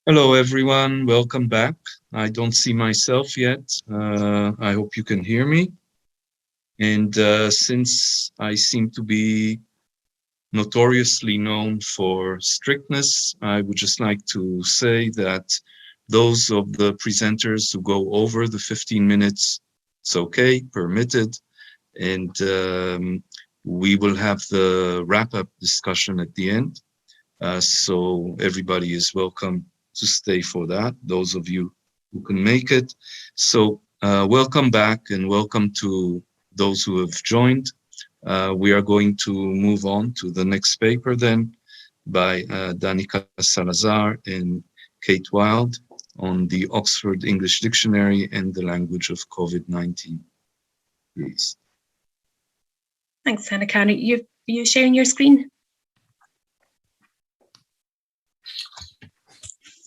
Hello, everyone. Welcome back. I don't see myself yet. I hope you can hear me. And since I seem to be notoriously known for strictness, I would just like to say that those of the presenters who go over the 15 minutes, it's okay, permitted. And we will have the wrap-up discussion at the end. So everybody is welcome to stay for that, those of you who can make it. So welcome back and welcome to those who have joined. We are going to move on to the next paper then by Danica Salazar and Kate Wild on the Oxford English Dictionary and the language of COVID-19. Please. Thanks, Danica. Are you sharing your screen?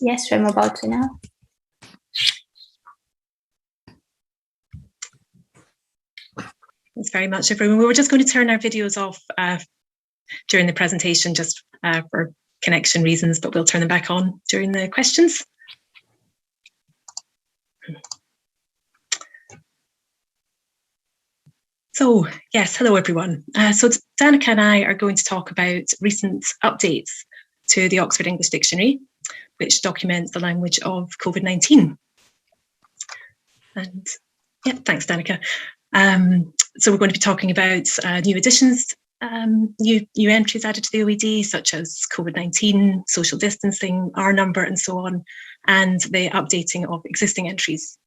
Yes, I'm about to now. Thanks very much, everyone. We were just going to turn our videos off during the presentation just for connection reasons, but we'll turn them back on during the questions. So, yes, hello, everyone. So Danica and I are going to talk about recent updates to the Oxford English Dictionary, which documents the language of COVID-19. And yeah, thanks, Danica. So we're going to be talking about new additions, new entries added to the OED, such as COVID-19, social distancing, R number, and so on, and the updating of existing entries.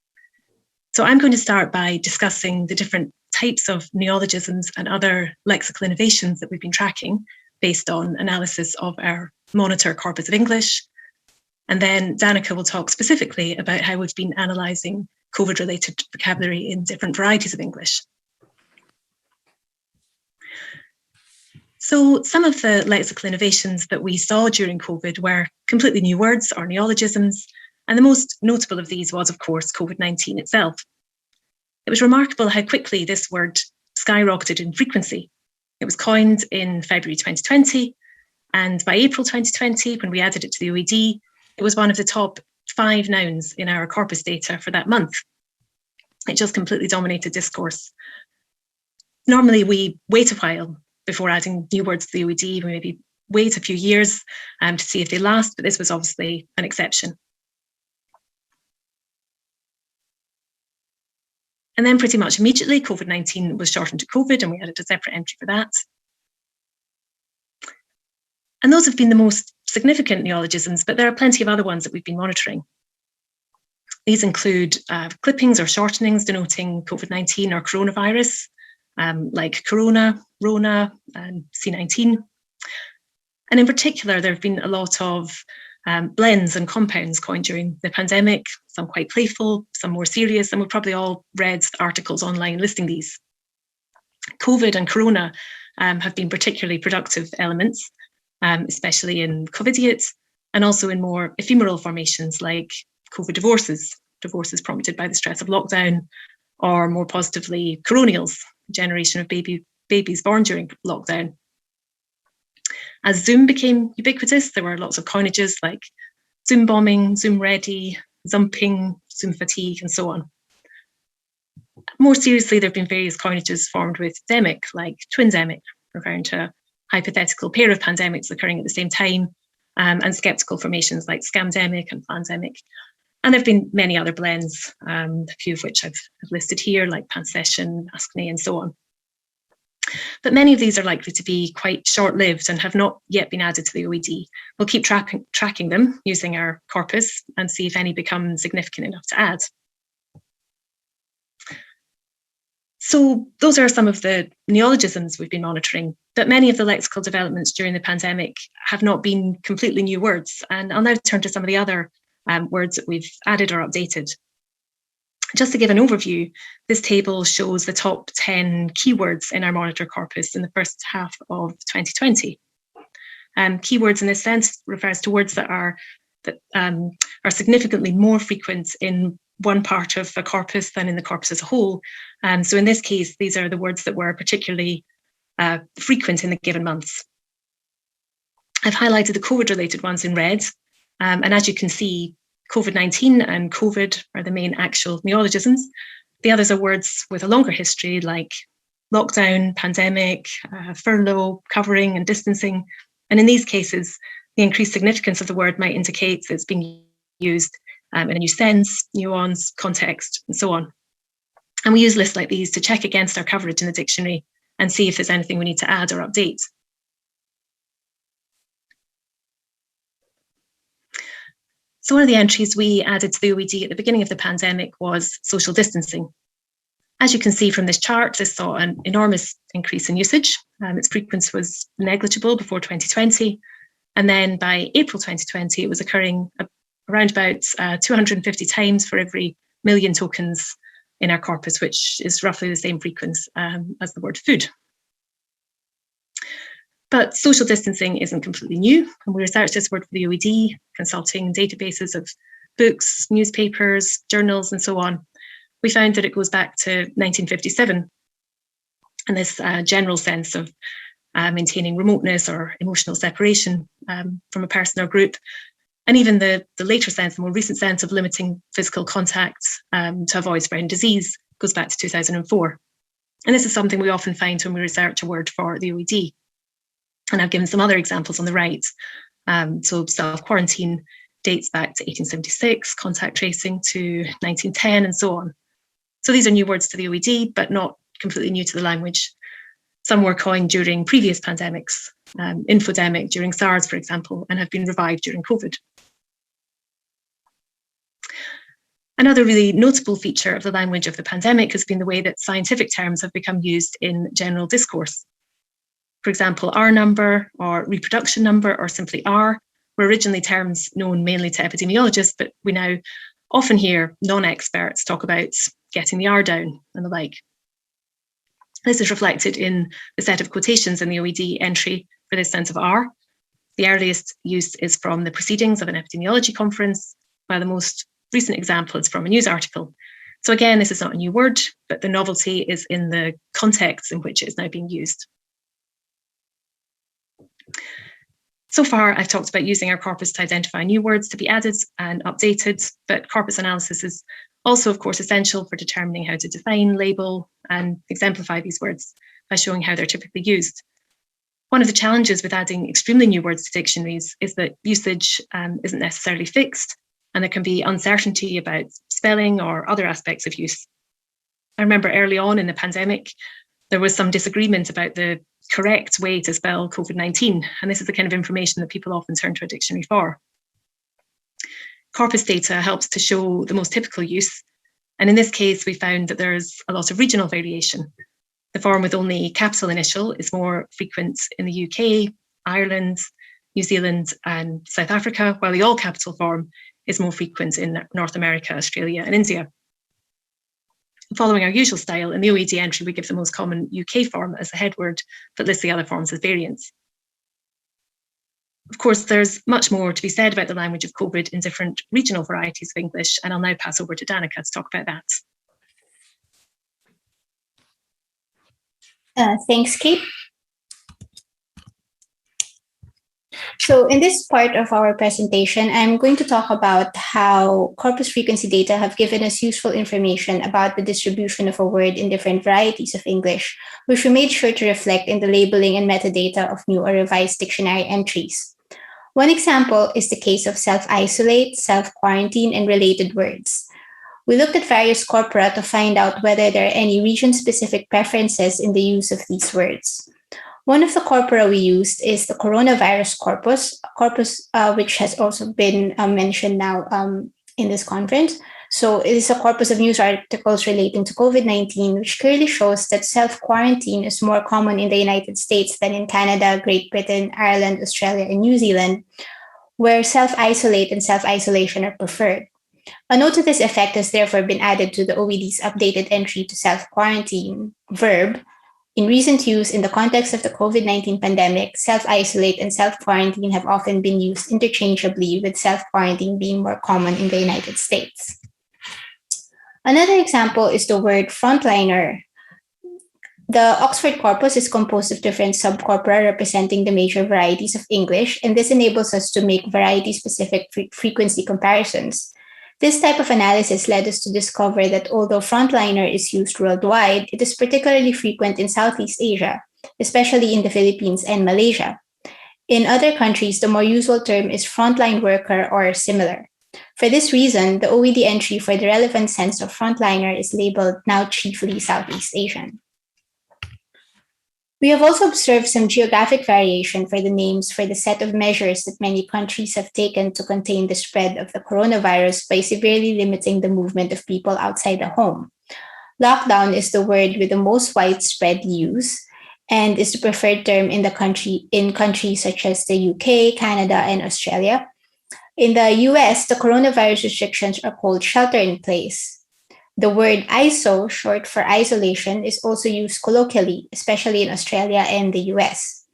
So I'm going to start by discussing the different types of neologisms and other lexical innovations that we've been tracking based on analysis of our monitor corpus of English. And then Danica will talk specifically about how we've been analysing COVID-related vocabulary in different varieties of English. So some of the lexical innovations that we saw during COVID were completely new words or neologisms, and the most notable of these was, of course, COVID-19 itself. It was remarkable how quickly this word skyrocketed in frequency. It was coined in February 2020, and by April 2020, when we added it to the OED, it was one of the top 5 nouns in our corpus data for that month. It just completely dominated discourse. Normally, we wait a while before adding new words to the OED. We maybe wait a few years to see if they last, but this was obviously an exception. And then pretty much immediately, COVID-19 was shortened to COVID, and we added a separate entry for that. And those have been the most significant neologisms, but there are plenty of other ones that we've been monitoring. These include clippings or shortenings denoting COVID-19 or coronavirus, like corona, rona, and C19. And in particular, there have been a lot of blends and compounds coined during the pandemic, some quite playful, some more serious, and we've probably all read articles online listing these. COVID and corona have been particularly productive elements, especially in COVIDiate, and also in more ephemeral formations like COVID divorces prompted by the stress of lockdown, or more positively, coronials, a generation of babies born during lockdown. As Zoom became ubiquitous, there were lots of coinages like Zoom bombing, Zoom ready, Zumping, Zoom fatigue, and so on. More seriously, there have been various coinages formed with demic, like twindemic, referring to a hypothetical pair of pandemics occurring at the same time, and skeptical formations like scamdemic and plandemic. And there have been many other blends, a few of which I've listed here, like pansession, askne, and so on. But many of these are likely to be quite short-lived and have not yet been added to the OED. We'll keep tracking them using our corpus and see if any become significant enough to add. So those are some of the neologisms we've been monitoring, but many of the lexical developments during the pandemic have not been completely new words. And I'll now turn to some of the other words that we've added or updated. Just to give an overview, this table shows the top 10 keywords in our monitor corpus in the first half of 2020. Keywords in this sense refers to words that are significantly more frequent in one part of a corpus than in the corpus as a whole. So in this case, these are the words that were particularly frequent in the given months. I've highlighted the COVID-related ones in red, And as you can see, COVID-19 and COVID are the main actual neologisms. The others are words with a longer history, like lockdown, pandemic, furlough, covering and distancing. And in these cases, the increased significance of the word might indicate that it's being used in a new sense, nuance, context, and so on. And we use lists like these to check against our coverage in the dictionary and see if there's anything we need to add or update. So one of the entries we added to the OED at the beginning of the pandemic was social distancing. As you can see from this chart, this saw an enormous increase in usage. Its frequency was negligible before 2020. And then by April 2020, it was occurring around about 250 times for every million tokens in our corpus, which is roughly the same frequency as the word food. But social distancing isn't completely new. And we researched this word for the OED, consulting databases of books, newspapers, journals, and so on. We found that it goes back to 1957, and this general sense of maintaining remoteness or emotional separation from a person or group. And even the later sense, the more recent sense of limiting physical contact to avoid spreading disease goes back to 2004. And this is something we often find when we research a word for the OED. And I've given some other examples on the right. So self-quarantine dates back to 1876, contact tracing to 1910, and so on. So these are new words to the OED, but not completely new to the language. Some were coined during previous pandemics, infodemic during SARS, for example, and have been revived during COVID. Another really notable feature of the language of the pandemic has been the way that scientific terms have become used in general discourse. For example, R number or reproduction number or simply R were originally terms known mainly to epidemiologists, but we now often hear non-experts talk about getting the R down and the like. This is reflected in the set of quotations in the OED entry for this sense of R. The earliest use is from the proceedings of an epidemiology conference, while the most recent example is from a news article. So again, this is not a new word, but the novelty is in the context in which it is now being used. So far, I've talked about using our corpus to identify new words to be added and updated, but corpus analysis is also, of course, essential for determining how to define, label, and exemplify these words by showing how they're typically used. One of the challenges with adding extremely new words to dictionaries is that usage isn't necessarily fixed, and there can be uncertainty about spelling or other aspects of use. I remember early on in the pandemic, there was some disagreement about the correct way to spell COVID-19, and this is the kind of information that people often turn to a dictionary for. Corpus data helps to show the most typical use, and in this case, we found that there's a lot of regional variation. The form with only capital initial is more frequent in the UK, Ireland, New Zealand, and South Africa, while the all capital form is more frequent in North America, Australia, and India. Following our usual style, in the OED entry, we give the most common UK form as the head word, but list the other forms as variants. Of course, there's much more to be said about the language of COVID in different regional varieties of English, and I'll now pass over to Danica to talk about that. Thanks, Kate. So in this part of our presentation, I'm going to talk about how corpus frequency data have given us useful information about the distribution of a word in different varieties of English, which we made sure to reflect in the labeling and metadata of new or revised dictionary entries. One example is the case of self-isolate, self-quarantine, and related words. We looked at various corpora to find out whether there are any region-specific preferences in the use of these words. One of the corpora we used is the coronavirus corpus, which has also been mentioned now in this conference. So it is a corpus of news articles relating to COVID-19, which clearly shows that self-quarantine is more common in the United States than in Canada, Great Britain, Ireland, Australia, and New Zealand, where self-isolate and self-isolation are preferred. A note to this effect has therefore been added to the OED's updated entry to self-quarantine verb. In recent use in the context of the COVID-19 pandemic, self-isolate and self-quarantine have often been used interchangeably, with self-quarantine being more common in the United States. Another example is the word frontliner. The Oxford corpus is composed of different subcorpora representing the major varieties of English, and this enables us to make variety-specific frequency comparisons. This type of analysis led us to discover that although frontliner is used worldwide, it is particularly frequent in Southeast Asia, especially in the Philippines and Malaysia. In other countries, the more usual term is frontline worker or similar. For this reason, the OED entry for the relevant sense of frontliner is labeled now chiefly Southeast Asian. We have also observed some geographic variation for the names for the set of measures that many countries have taken to contain the spread of the coronavirus by severely limiting the movement of people outside the home. Lockdown is the word with the most widespread use and is the preferred term in countries such as the UK, Canada, and Australia. In the US, the coronavirus restrictions are called shelter in place. The word ISO, short for isolation, is also used colloquially, especially in Australia and the US.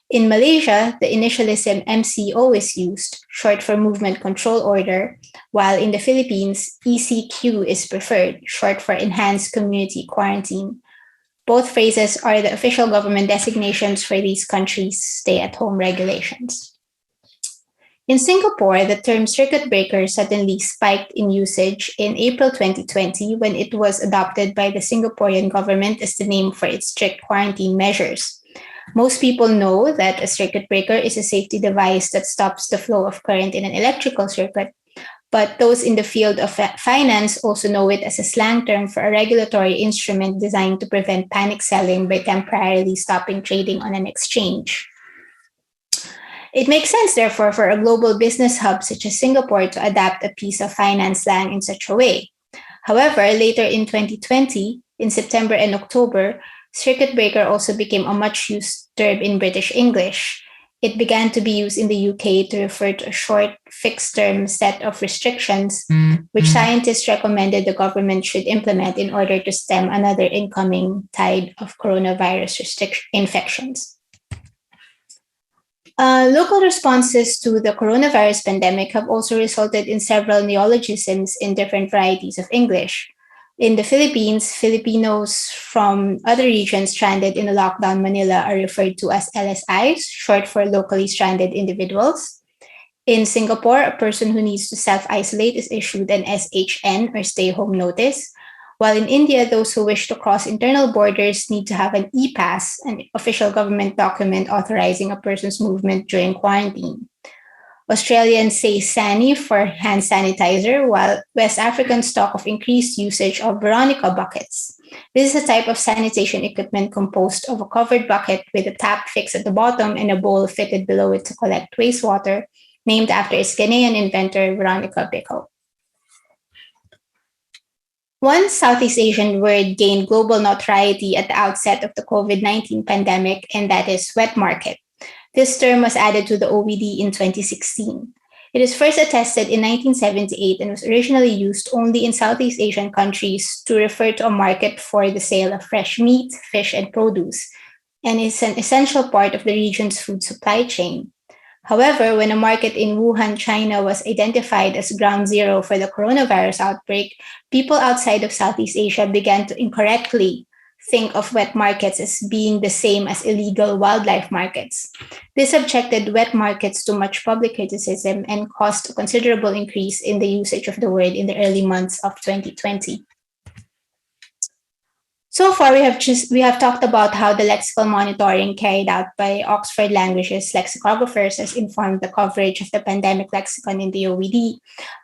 In Malaysia, the initialism MCO is used, short for Movement Control Order, while in the Philippines, ECQ is preferred, short for Enhanced Community Quarantine. Both phrases are the official government designations for these countries' stay-at-home regulations. In Singapore, the term circuit breaker suddenly spiked in usage in April 2020 when it was adopted by the Singaporean government as the name for its strict quarantine measures. Most people know that a circuit breaker is a safety device that stops the flow of current in an electrical circuit, but those in the field of finance also know it as a slang term for a regulatory instrument designed to prevent panic selling by temporarily stopping trading on an exchange. It makes sense, therefore, for a global business hub such as Singapore to adapt a piece of finance slang in such a way. However, later in 2020, in September and October, circuit breaker also became a much-used term in British English. It began to be used in the UK to refer to a short, fixed-term set of restrictions, which scientists recommended the government should implement in order to stem another incoming tide of coronavirus infections. Local responses to the coronavirus pandemic have also resulted in several neologisms in different varieties of English. In the Philippines, Filipinos from other regions stranded in a lockdown Manila are referred to as LSIs, short for locally stranded individuals. In Singapore, a person who needs to self-isolate is issued an SHN or stay-home notice, while in India, those who wish to cross internal borders need to have an e-pass, an official government document authorizing a person's movement during quarantine. Australians say SANI for hand sanitizer, while West Africans talk of increased usage of Veronica buckets. This is a type of sanitation equipment composed of a covered bucket with a tap fixed at the bottom and a bowl fitted below it to collect wastewater, named after its Ghanaian inventor, Veronica Bickel. One Southeast Asian word gained global notoriety at the outset of the COVID-19 pandemic, and that is wet market. This term was added to the OED in 2016. It is first attested in 1978 and was originally used only in Southeast Asian countries to refer to a market for the sale of fresh meat, fish, and produce, and is an essential part of the region's food supply chain. However, when a market in Wuhan, China was identified as ground zero for the coronavirus outbreak, people outside of Southeast Asia began to incorrectly think of wet markets as being the same as illegal wildlife markets. This subjected wet markets to much public criticism and caused a considerable increase in the usage of the word in the early months of 2020. So far, we have talked about how the lexical monitoring carried out by Oxford Languages lexicographers has informed the coverage of the pandemic lexicon in the OED,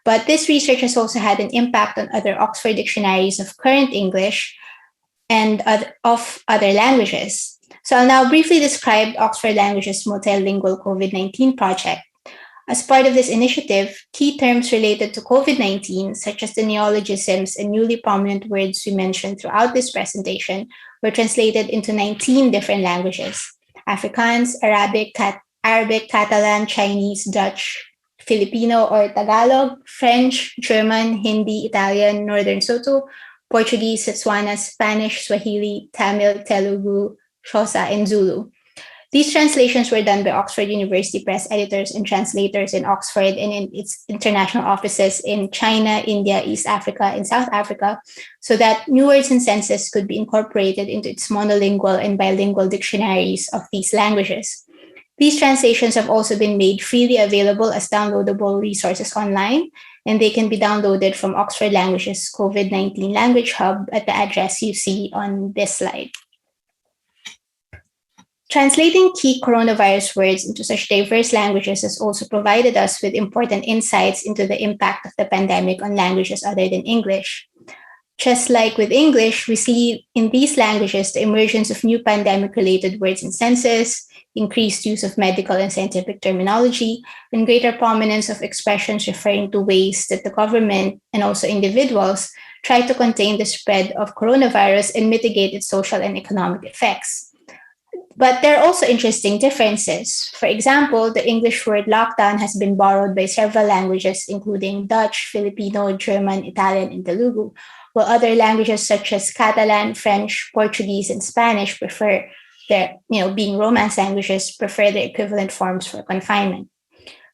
but this research has also had an impact on other Oxford dictionaries of current English and of other languages. So I'll now briefly describe Oxford Languages' multilingual COVID-19 project. As part of this initiative, key terms related to COVID-19, such as the neologisms and newly prominent words we mentioned throughout this presentation, were translated into 19 different languages: Afrikaans, Arabic, Catalan, Chinese, Dutch, Filipino or Tagalog, French, German, Hindi, Italian, Northern Soto, Portuguese, Setswana, Spanish, Swahili, Tamil, Telugu, Xhosa, and Zulu. These translations were done by Oxford University Press editors and translators in Oxford and in its international offices in China, India, East Africa, and South Africa, so that new words and senses could be incorporated into its monolingual and bilingual dictionaries of these languages. These translations have also been made freely available as downloadable resources online, and they can be downloaded from Oxford Languages COVID-19 Language Hub at the address you see on this slide. Translating key coronavirus words into such diverse languages has also provided us with important insights into the impact of the pandemic on languages other than English. Just like with English, we see in these languages the emergence of new pandemic-related words and senses, increased use of medical and scientific terminology, and greater prominence of expressions referring to ways that the government and also individuals try to contain the spread of coronavirus and mitigate its social and economic effects. But there are also interesting differences. For example, the English word lockdown has been borrowed by several languages, including Dutch, Filipino, German, Italian, and Telugu, while other languages such as Catalan, French, Portuguese, and Spanish prefer their, being Romance languages, prefer their equivalent forms for confinement.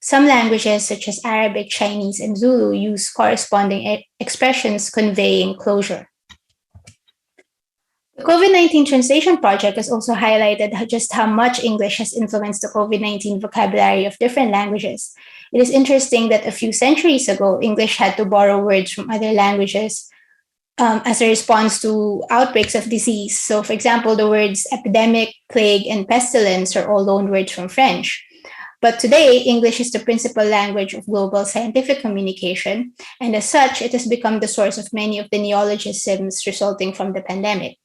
Some languages such as Arabic, Chinese, and Zulu use corresponding expressions conveying closure. The COVID-19 Translation Project has also highlighted just how much English has influenced the COVID-19 vocabulary of different languages. It is interesting that a few centuries ago, English had to borrow words from other languages as a response to outbreaks of disease. So, for example, the words epidemic, plague, and pestilence are all loaned words from French. But today, English is the principal language of global scientific communication, and as such, it has become the source of many of the neologisms resulting from the pandemic.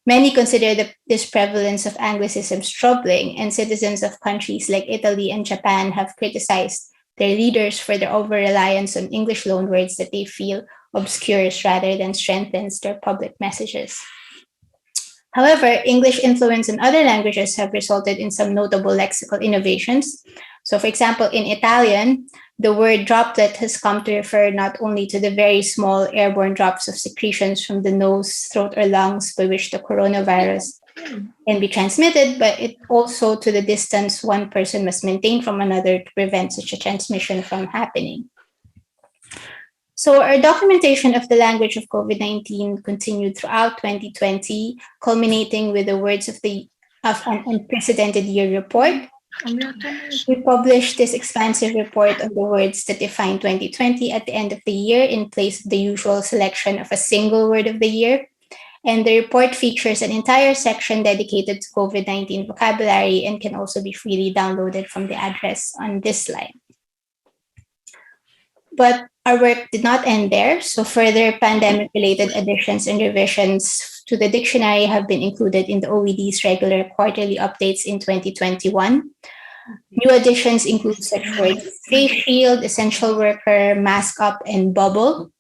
Many consider this prevalence of Anglicisms troubling, and citizens of countries like Italy and Japan have criticized their leaders for their over-reliance on English loanwords that they feel obscures rather than strengthens their public messages. However, English influence in other languages have resulted in some notable lexical innovations. So, for example, in Italian, the word droplet has come to refer not only to the very small airborne drops of secretions from the nose, throat, or lungs by which the coronavirus can be transmitted, but it also to the distance one person must maintain from another to prevent such a transmission from happening. So our documentation of the language of COVID-19 continued throughout 2020, culminating with the words of an unprecedented year report. We published this expansive report on the words that define 2020 at the end of the year in place of the usual selection of a single word of the year. And the report features an entire section dedicated to COVID-19 vocabulary and can also be freely downloaded from the address on this slide. But our work did not end there, so further pandemic-related additions and revisions to the dictionary have been included in the OED's regular quarterly updates in 2021. New additions include such words as face shield, essential worker, mask up, and bubble.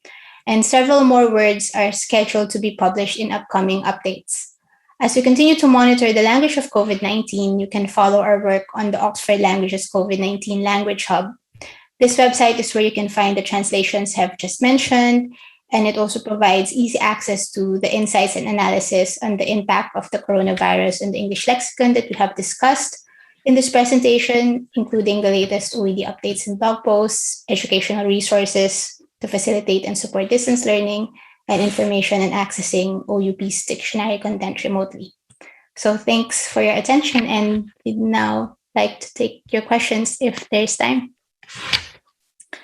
And several more words are scheduled to be published in upcoming updates. As we continue to monitor the language of COVID-19, you can follow our work on the Oxford Languages COVID-19 Language Hub. This website is where you can find the translations I've just mentioned, and it also provides easy access to the insights and analysis on the impact of the coronavirus and the English lexicon that we have discussed in this presentation, including the latest OED updates and blog posts, educational resources to facilitate and support distance learning, and information and accessing OUP's dictionary content remotely. So thanks for your attention, and we'd now like to take your questions if there's time.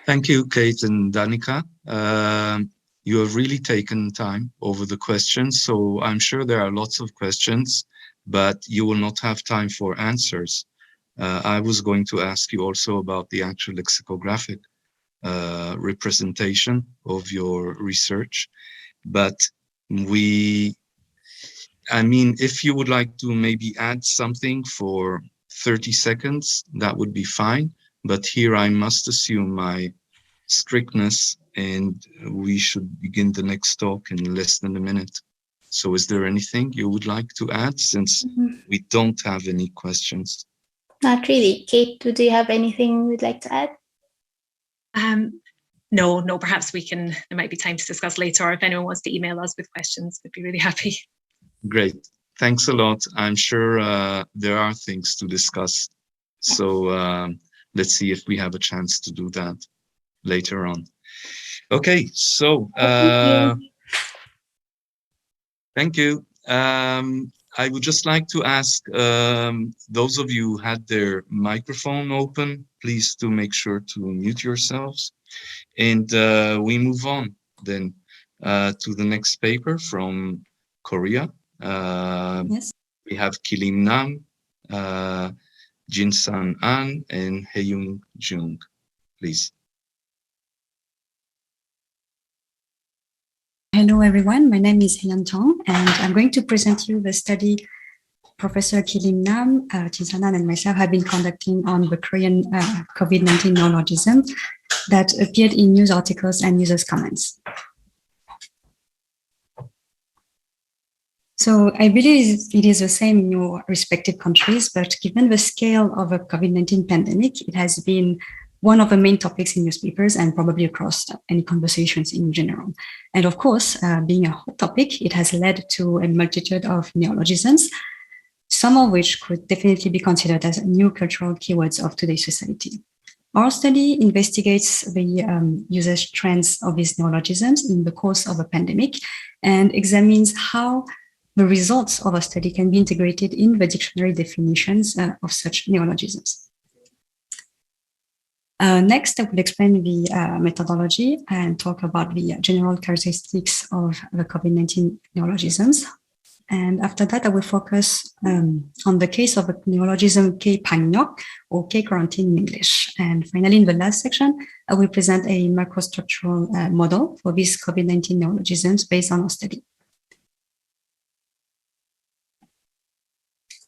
Thank you, Kate and Danica. You have really taken time over the questions, so I'm sure there are lots of questions, but you will not have time for answers. I was going to ask you also about the actual lexicographic representation of your research, but if you would like to maybe add something for 30 seconds, that would be fine. But here I must assume my strictness, and we should begin the next talk in less than a minute. So is there anything you would like to add, since we don't have any questions? Not really. Kate, do you have anything you'd like to add? No, perhaps there might be time to discuss later, or if anyone wants to email us with questions, we'd be really happy. Great. thanks a lot. I'm sure there are things to discuss. So let's see if we have a chance to do that later on. Okay, so thank you. I would just like to ask those of you who had their microphone open, please do make sure to mute yourselves. And we move on then to the next paper from Korea. Yes. We have Kilim Nam, Jinsan An, and Haeyoung Jung. Please. Hello, everyone. My name is Haeyoung Jung, and I'm going to present you the study Professor Kilim Nam, Jinsan An, and myself have been conducting on the Korean COVID-19 neologism that appeared in news articles and users' comments. So I believe it is the same in your respective countries, but given the scale of a COVID-19 pandemic, it has been one of the main topics in newspapers and probably across any conversations in general. And of course, being a hot topic, it has led to a multitude of neologisms, some of which could definitely be considered as new cultural keywords of today's society. Our study investigates the usage trends of these neologisms in the course of a pandemic and examines how the results of a study can be integrated in the dictionary definitions of such neologisms. Next, I will explain the methodology and talk about the general characteristics of the COVID-19 neologisms. And after that, I will focus on the case of a neologism K-방역 or K-quarantine in English. And finally, in the last section, I will present a microstructural model for these COVID-19 neologisms based on our study.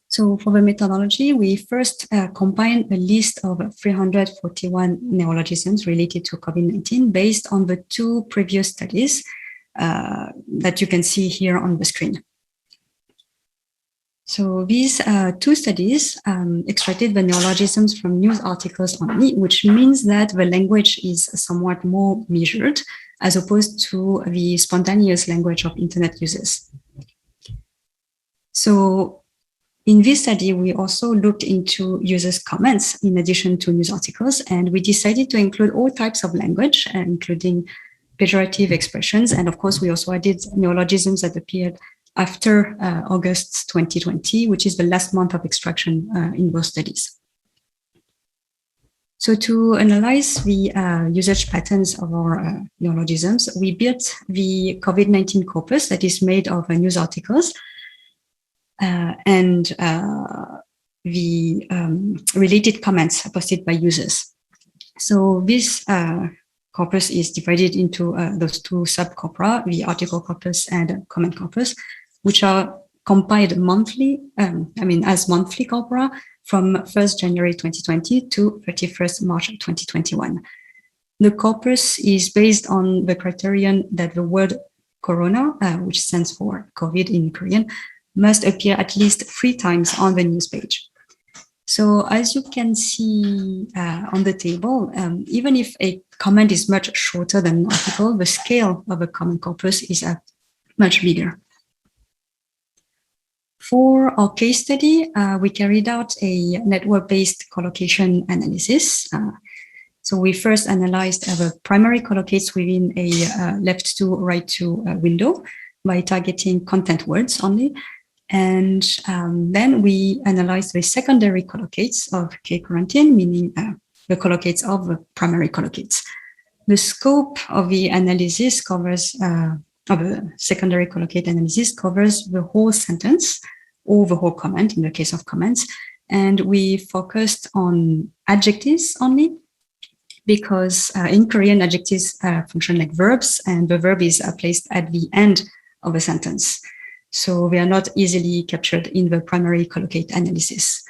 So for the methodology, we first combined a list of 341 neologisms related to COVID-19 based on the two previous studies that you can see here on the screen. So these two studies extracted the neologisms from news articles only, which means that the language is somewhat more measured as opposed to the spontaneous language of internet users. So in this study, we also looked into users' comments in addition to news articles, and we decided to include all types of language, including pejorative expressions. And of course, we also added neologisms that appeared after August 2020, which is the last month of extraction in both studies. So to analyze the usage patterns of our neologisms, we built the COVID-19 corpus that is made of news articles and the related comments posted by users. So this corpus is divided into those two sub-corpora, the article corpus and comment corpus, which are compiled monthly, as monthly corpora from 1st January 2020 to 31st March 2021. The corpus is based on the criterion that the word corona, which stands for COVID in Korean, must appear at least 3 times on the news page. So as you can see on the table, even if a comment is much shorter than an article, the scale of a comment corpus is much bigger. For our case study, we carried out a network-based collocation analysis. So we first analyzed the primary collocates within a left to right to window by targeting content words only. And then we analyzed the secondary collocates of K-quarantine, meaning the collocates of the primary collocates. The scope of the analysis covers, of the secondary collocate analysis covers the whole sentence or the whole comment in the case of comments. And we focused on adjectives only because in Korean, adjectives function like verbs and the verb is placed at the end of a sentence. So they are not easily captured in the primary collocate analysis.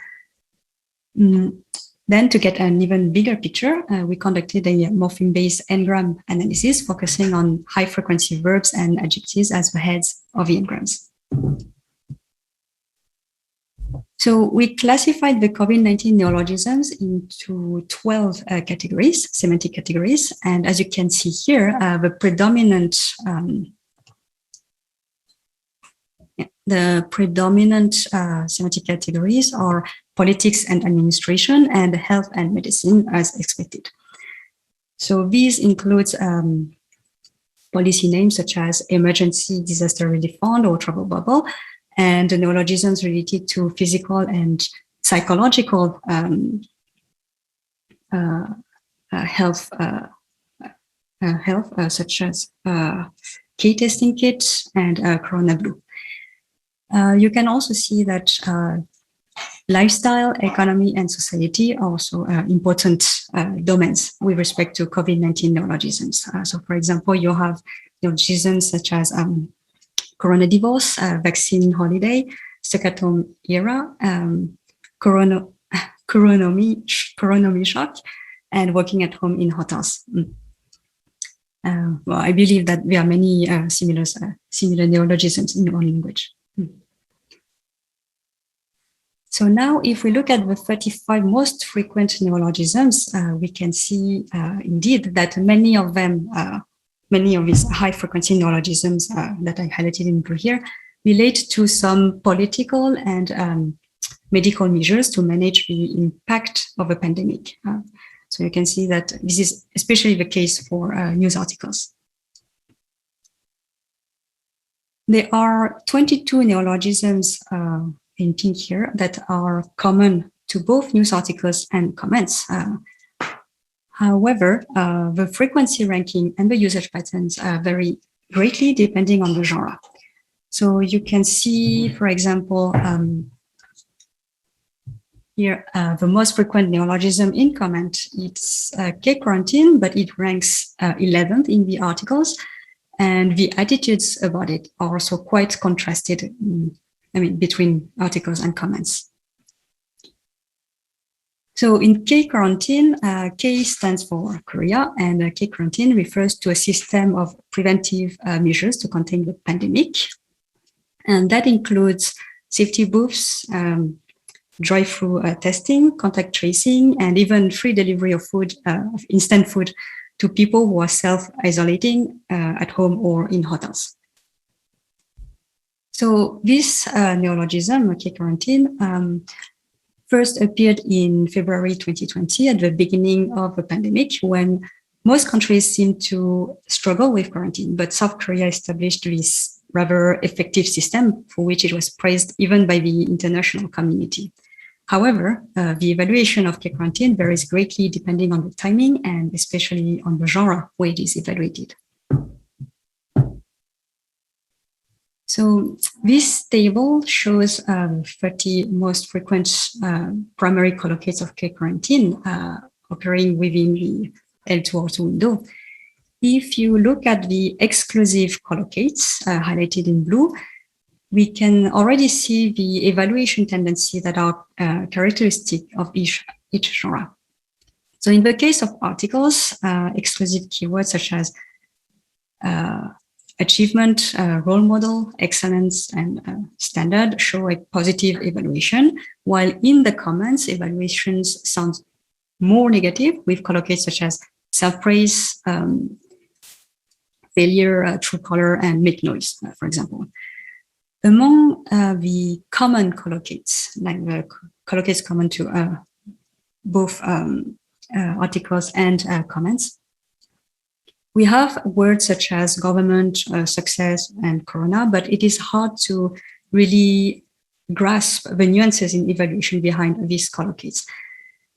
Then to get an even bigger picture, we conducted a morpheme-based Engram analysis focusing on high-frequency verbs and adjectives as the heads of the engrams. So we classified the COVID-19 neologisms into 12 categories, semantic categories. And as you can see here, the predominant The predominant semantic categories are politics and administration and health and medicine, as expected. So these include policy names such as Emergency Disaster Relief Fund or Travel Bubble, and the neologisms related to physical and psychological health, such as K-testing kits and Corona Blue. You can also see that lifestyle, economy, and society are also important domains with respect to COVID-19 neologisms. So, for example, you have neologisms such as Corona divorce, vaccine holiday, stuck-at-home era, coronomy shock, and working at home in hotels. Well, I believe that there are many similar neologisms in our language. So now, if we look at the 35 most frequent neologisms, we can see indeed that many of these high-frequency neologisms that I highlighted in blue here relate to some political and medical measures to manage the impact of a pandemic. So you can see that this is especially the case for news articles. There are 22 neologisms in pink here that are common to both news articles and comments. However, the frequency ranking and the usage patterns vary greatly depending on the genre. So you can see, for example, here, the most frequent neologism in comment, it's K-quarantine, but it ranks 11th in the articles. And the attitudes about it are also quite contrasted, between articles and comments. So in K-quarantine, K stands for Korea, and K-quarantine refers to a system of preventive measures to contain the pandemic. And that includes safety booths, drive-through testing, contact tracing, and even free delivery of food, of instant food, to people who are self-isolating at home or in hotels. So this neologism, K-quarantine, first appeared in February 2020 at the beginning of the pandemic, when most countries seemed to struggle with quarantine, but South Korea established this rather effective system for which it was praised even by the international community. However, the evaluation of K-quarantine varies greatly depending on the timing and especially on the genre where it is evaluated. So this table shows 30 most frequent primary collocates of K-quarantine occurring within the L2R2 window. If you look at the exclusive collocates highlighted in blue, we can already see the evaluation tendency that are characteristic of each genre. So in the case of articles, exclusive keywords such as achievement, role model, excellence, and standard show a positive evaluation, while in the comments, evaluations sound more negative with collocates such as self-praise, failure, true color, and make noise, for example. Among the common collocates, like the collocates common to both articles and comments, we have words such as government, success, and corona, but it is hard to really grasp the nuances in evaluation behind these collocates.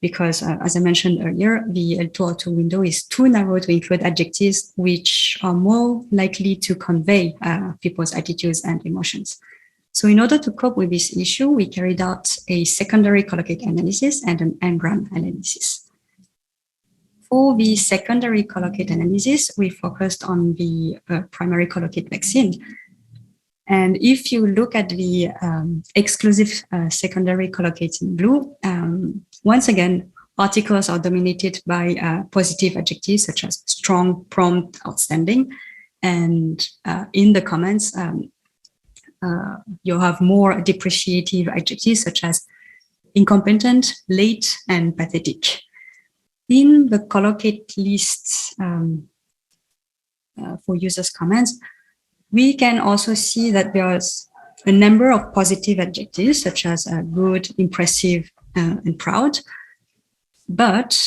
Because, as I mentioned earlier, the L2R2 window is too narrow to include adjectives which are more likely to convey people's attitudes and emotions. So in order to cope with this issue, we carried out a secondary collocate analysis and an Engram analysis. For the secondary collocate analysis, we focused on the primary collocate vaccine. And if you look at the exclusive secondary collocates in blue, once again, articles are dominated by positive adjectives such as strong, prompt, outstanding. And in the comments, you have more depreciative adjectives such as incompetent, late, and pathetic. In the collocate lists for users' comments, we can also see that there's a number of positive adjectives such as good, impressive, and proud. But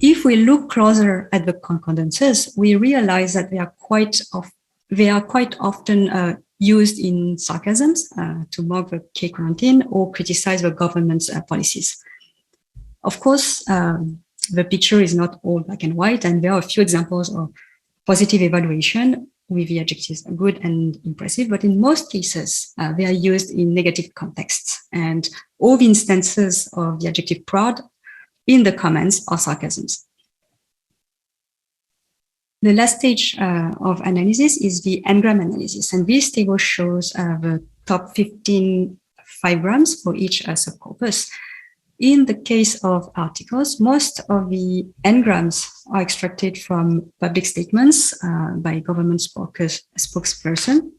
if we look closer at the concordances, we realize that they are quite often used in sarcasms to mock the K-quarantine or criticize the government's policies. Of course, the picture is not all black and white, and there are a few examples of positive evaluation with the adjectives good and impressive, but in most cases, they are used in negative contexts, and all the instances of the adjective proud in the comments are sarcasms. The last stage of analysis is the Engram analysis, and this table shows the top 15 5-grams for each subcorpus. In the case of articles, most of the Engrams are extracted from public statements by government spokesperson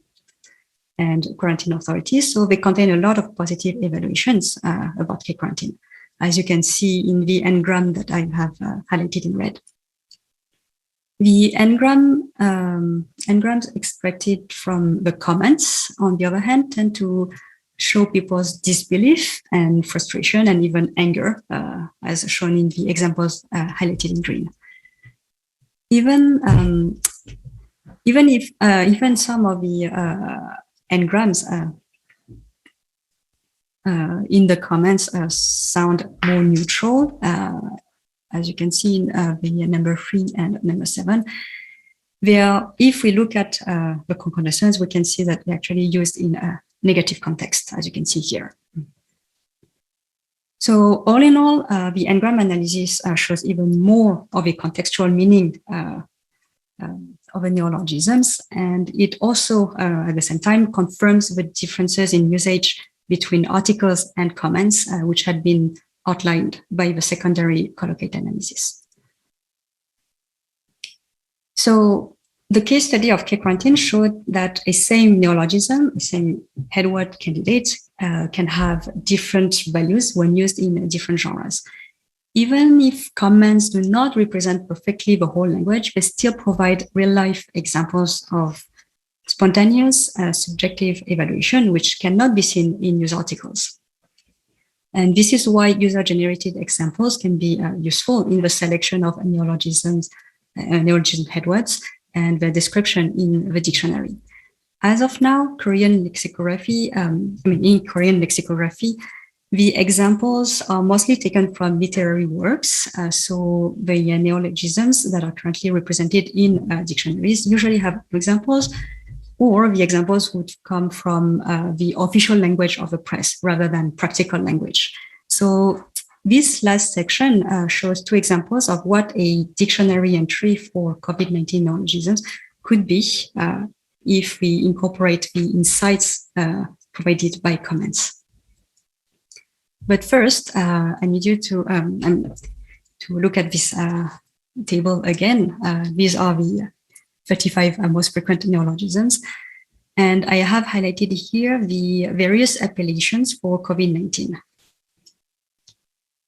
and quarantine authorities, so they contain a lot of positive evaluations about K-quarantine, as you can see in the Engram that I have highlighted in red. The Engrams extracted from the comments, on the other hand, tend to show people's disbelief and frustration and even anger, as shown in the examples highlighted in green. Even some of the Engrams in the comments sound more neutral, as you can see in the number 3 and number 7. If we look at the concordances, we can see that they're actually used in a negative context, as you can see here. So all in all, the Engram analysis shows even more of a contextual meaning of the neologisms, and it also, at the same time, confirms the differences in usage between articles and comments, which had been outlined by the secondary collocate analysis. So the case study of K-quarantine showed that a same neologism, a same headword candidate, can have different values when used in different genres. Even if comments do not represent perfectly the whole language, they still provide real-life examples of spontaneous subjective evaluation, which cannot be seen in news articles. And this is why user-generated examples can be useful in the selection of neologism headwords and the description in the dictionary. As of now, Korean lexicography, in Korean lexicography, the examples are mostly taken from literary works. So the neologisms that are currently represented in dictionaries usually have examples, or the examples would come from the official language of the press rather than practical language. So this last section shows 2 examples of what a dictionary entry for COVID-19 neologisms could be if we incorporate the insights provided by comments. But first, I need you to look at this table again. These are the 35 most frequent neologisms. And I have highlighted here the various appellations for COVID-19.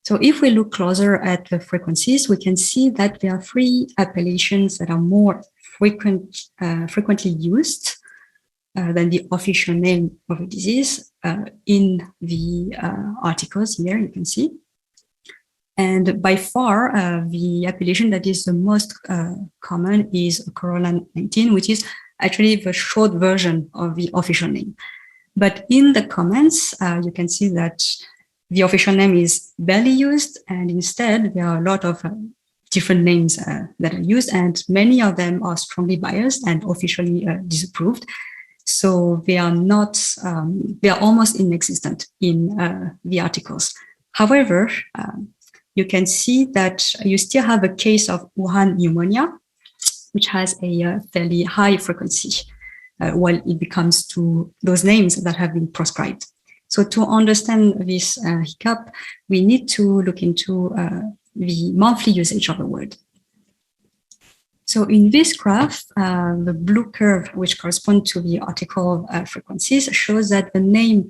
So if we look closer at the frequencies, we can see that there are 3 appellations that are more frequently used than the official name of a disease in the articles here, you can see. And by far, the appellation that is the most common is Corona-19, which is actually the short version of the official name. But in the comments, you can see that the official name is barely used, and instead there are a lot of different names that are used, and many of them are strongly biased and officially disapproved. So they are not, they are almost inexistent in the articles. However, you can see that you still have a case of Wuhan pneumonia, which has a fairly high frequency while it comes to those names that have been proscribed. So to understand this hiccup, we need to look into the monthly usage of the word. So in this graph, the blue curve, which corresponds to the article frequencies, shows that the name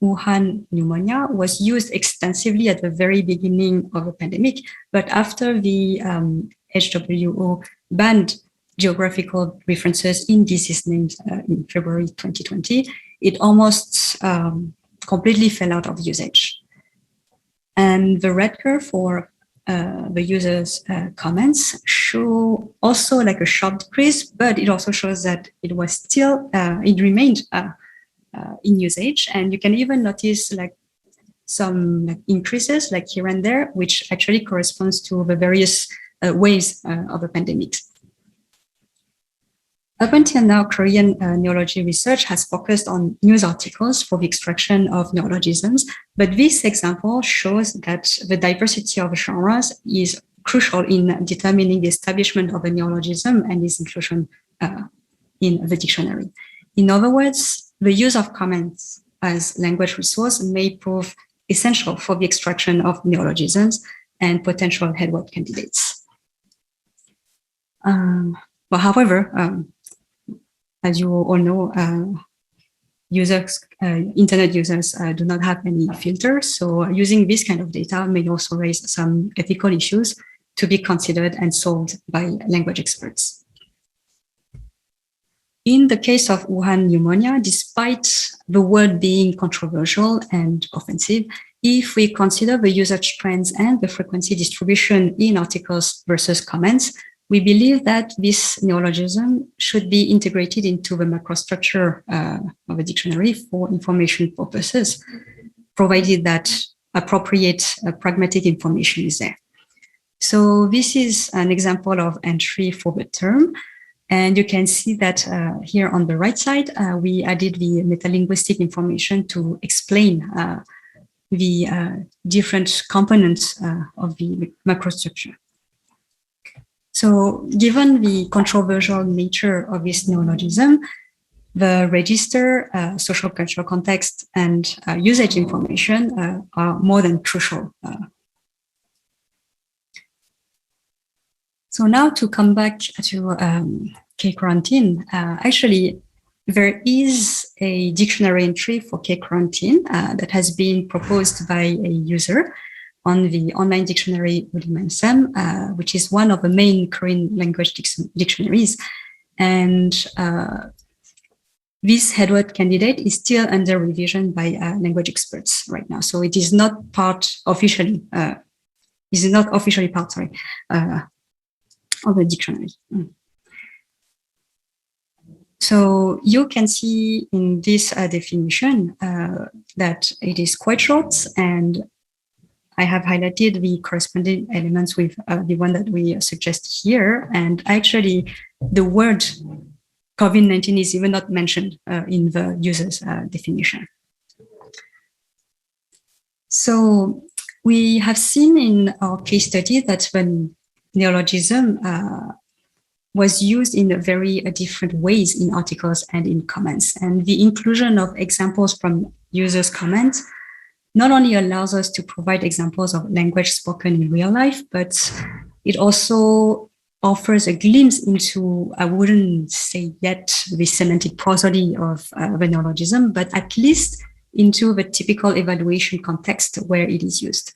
Wuhan pneumonia was used extensively at the very beginning of the pandemic, but after the WHO banned geographical references in disease names in February 2020, it almost completely fell out of usage. And the red curve for the users' comments show also like a sharp decrease, but it also shows that it was still, it remained in usage. And you can even notice like some increases like here and there, which actually corresponds to the various waves of the pandemic. Up until now, Korean neurology research has focused on news articles for the extraction of neologisms, but this example shows that the diversity of genres is crucial in determining the establishment of a neologism and its inclusion in the dictionary. In other words, the use of comments as language resource may prove essential for the extraction of neologisms and potential headword candidates. But however, as you all know, internet users do not have any filters. So using this kind of data may also raise some ethical issues to be considered and solved by language experts. In the case of Wuhan pneumonia, despite the word being controversial and offensive, if we consider the usage trends and the frequency distribution in articles versus comments, we believe that this neologism should be integrated into the macrostructure of a dictionary for information purposes, provided that appropriate pragmatic information is there. So this is an example of entry for the term. And you can see that here on the right side, we added the metalinguistic information to explain the different components of the macrostructure. So given the controversial nature of this neologism, the register, social cultural context, and usage information are more than crucial. So now to come back to K-quarantine, actually, there is a dictionary entry for K-quarantine that has been proposed by a user on the online dictionary Ulimansam, which is one of the main Korean language dictionaries. And this headword candidate is still under revision by language experts right now. So it is not officially part of the dictionary. So you can see in this definition that it is quite short, and I have highlighted the corresponding elements with the one that we suggest here. And actually, the word COVID-19 is even not mentioned in the user's definition. So we have seen in our case study that when neologism was used in very different ways in articles and in comments. And the inclusion of examples from users' comments not only allows us to provide examples of language spoken in real life, but it also offers a glimpse into, I wouldn't say yet the semantic prosody of the neologism, but at least into the typical evaluation context where it is used.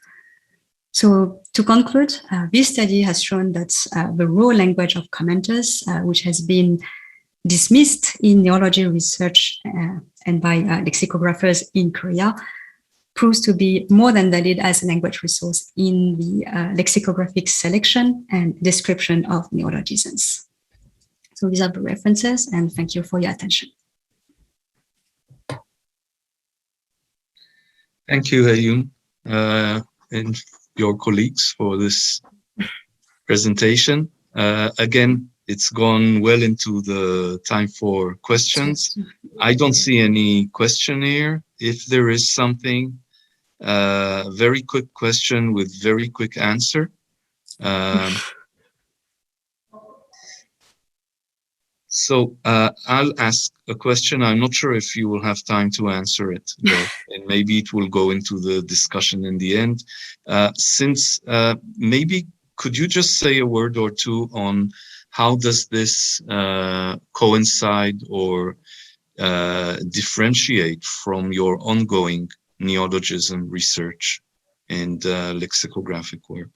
So to conclude, this study has shown that the raw language of commenters, which has been dismissed in neology research and by lexicographers in Korea, proves to be more than valid as a language resource in the lexicographic selection and description of neologisms. So these are the references, and thank you for your attention. Thank you, Hayun, and your colleagues for this presentation. Again, it's gone well into the time for questions. I don't see any question here. If there is something, very quick question with very quick answer. So I'll ask a question. I'm not sure if you will have time to answer it, though, and maybe it will go into the discussion in the end. Maybe could you just say a word or two on how does this coincide or differentiate from your ongoing neologism research and lexicographic work?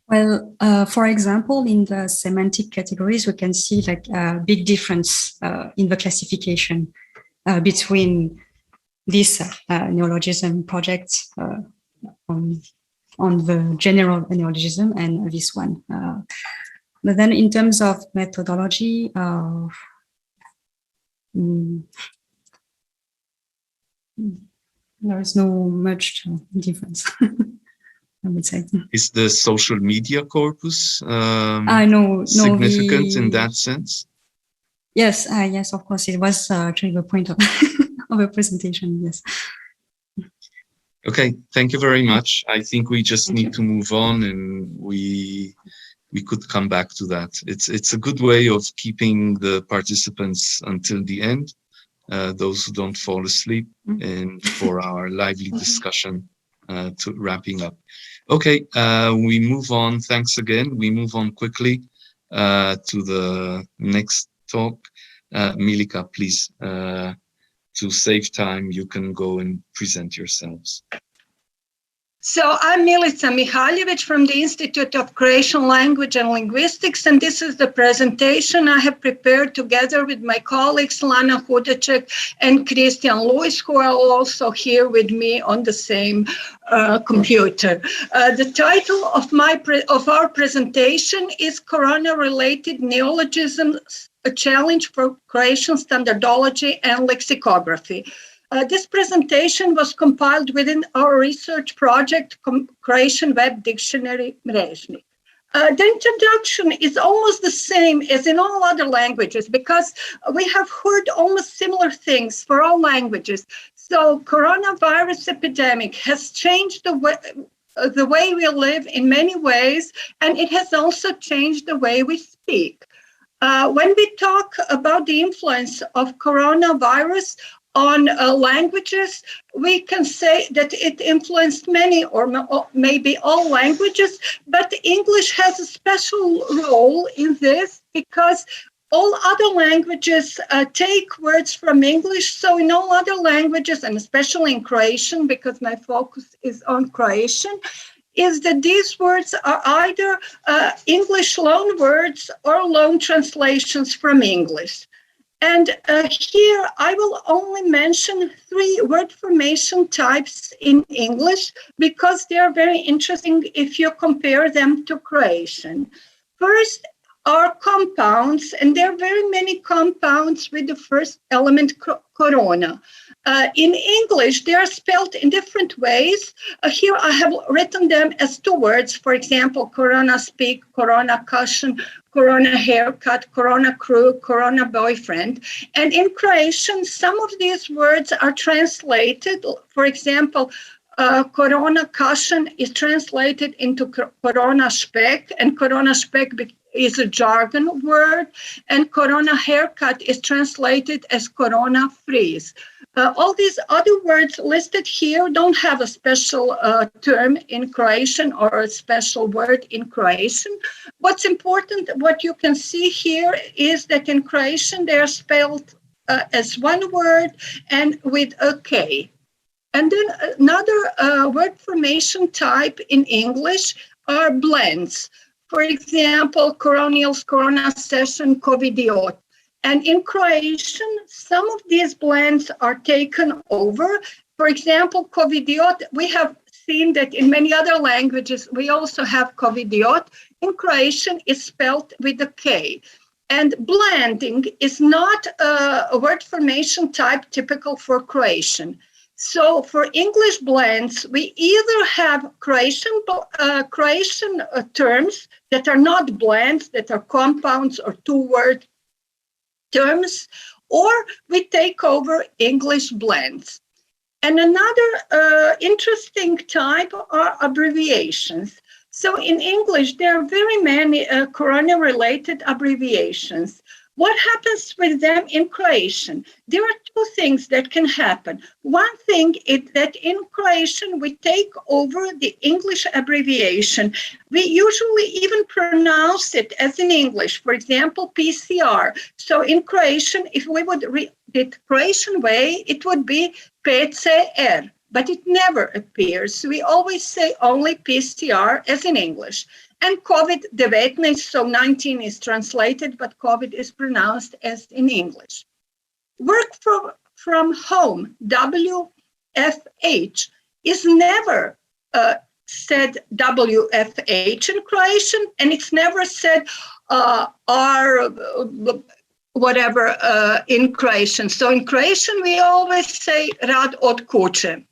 Well, for example, in the semantic categories, we can see like a big difference in the classification. between this neologism project on the general neologism and this one. But then in terms of methodology, there is no much difference, I would say. Is the social media corpus no, significant in that sense? Yes, yes, of course. It was actually the point of, of a presentation, yes. Okay, thank you very much. I think we just need to move on, and we could come back to that. It's a good way of keeping the participants until the end, those who don't fall asleep, and for our lively discussion to wrapping up. Okay, we move on. Thanks again. We move on quickly to the next talk. Milika, please, to save time, you can go and present yourselves. So I'm Milica Mihaljevic from the Institute of Croatian Language and Linguistics, and this is the presentation I have prepared together with my colleagues Lana Hudacek and Christian Lewis, who are also here with me on the same computer. The title of our presentation is Corona-Related Neologisms, a Challenge for Croatian Standardology and Lexicography. This presentation was compiled within our research project, Croatian Web Dictionary Mrežnik. The introduction is almost the same as in all other languages because we have heard almost similar things for all languages. So coronavirus epidemic has changed the way we live in many ways, and it has also changed the way we speak. When we talk about the influence of coronavirus on languages, we can say that it influenced many or maybe all languages, but English has a special role in this because all other languages take words from English. So in all other languages, and especially in Croatian, because my focus is on Croatian, is that these words are either English loan words or loan translations from English. And here I will only mention 3 word formation types in English because they are very interesting if you compare them to Croatian. First are compounds, and there are very many compounds with the first element corona. In English, they are spelled in different ways. Here I have written them as 2 words. For example, corona speak, corona cushion, corona haircut, corona crew, corona boyfriend. And in Croatian, some of these words are translated. For example, corona cushion is translated into corona spek, and corona spek is a jargon word, and corona haircut is translated as corona freeze. All these other words listed here don't have a special term in Croatian or a special word in Croatian. What's important, what you can see here is that in Croatian they are spelled as one word and with a K. And then another word formation type in English are blends. For example, coronials, corona session, covidiot. And in Croatian, some of these blends are taken over. For example, covidiot, we have seen that in many other languages, we also have covidiot. In Croatian, it's spelled with a K. And blending is not a word formation type typical for Croatian. So for English blends, we either have Croatian terms that are not blends, that are compounds or 2-word terms, or we take over English blends. And another interesting type are abbreviations. So in English, there are very many corona-related abbreviations. What happens with them in Croatian? There are 2 things that can happen. One thing is that in Croatian, we take over the English abbreviation. We usually even pronounce it as in English, for example, PCR. So in Croatian, if we would read it Croatian way, it would be PCR, but it never appears. We always say only PCR as in English. And COVID-19, so 19 is translated, but COVID is pronounced as in English. from home, WFH, is never said WFH in Croatian, and it's never said R whatever in Croatian. So in Croatian, we always say rad od kuće.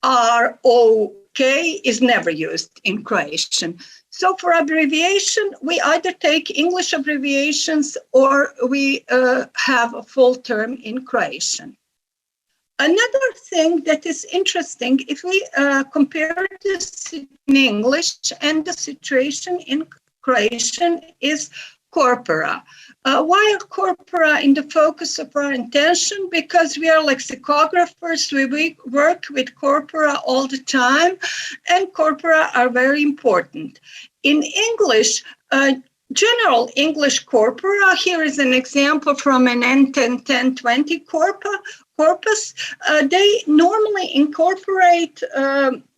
ROK is never used in Croatian. So for abbreviation, we either take English abbreviations or we have a full term in Croatian. Another thing that is interesting, if we compare this in English and the situation in Croatian, is Corpora. Why are Corpora in the focus of our attention? Because we are lexicographers, we work with Corpora all the time, and Corpora are very important. In English, general English corpora, here is an example from an N10-10-20 corpus. They normally incorporate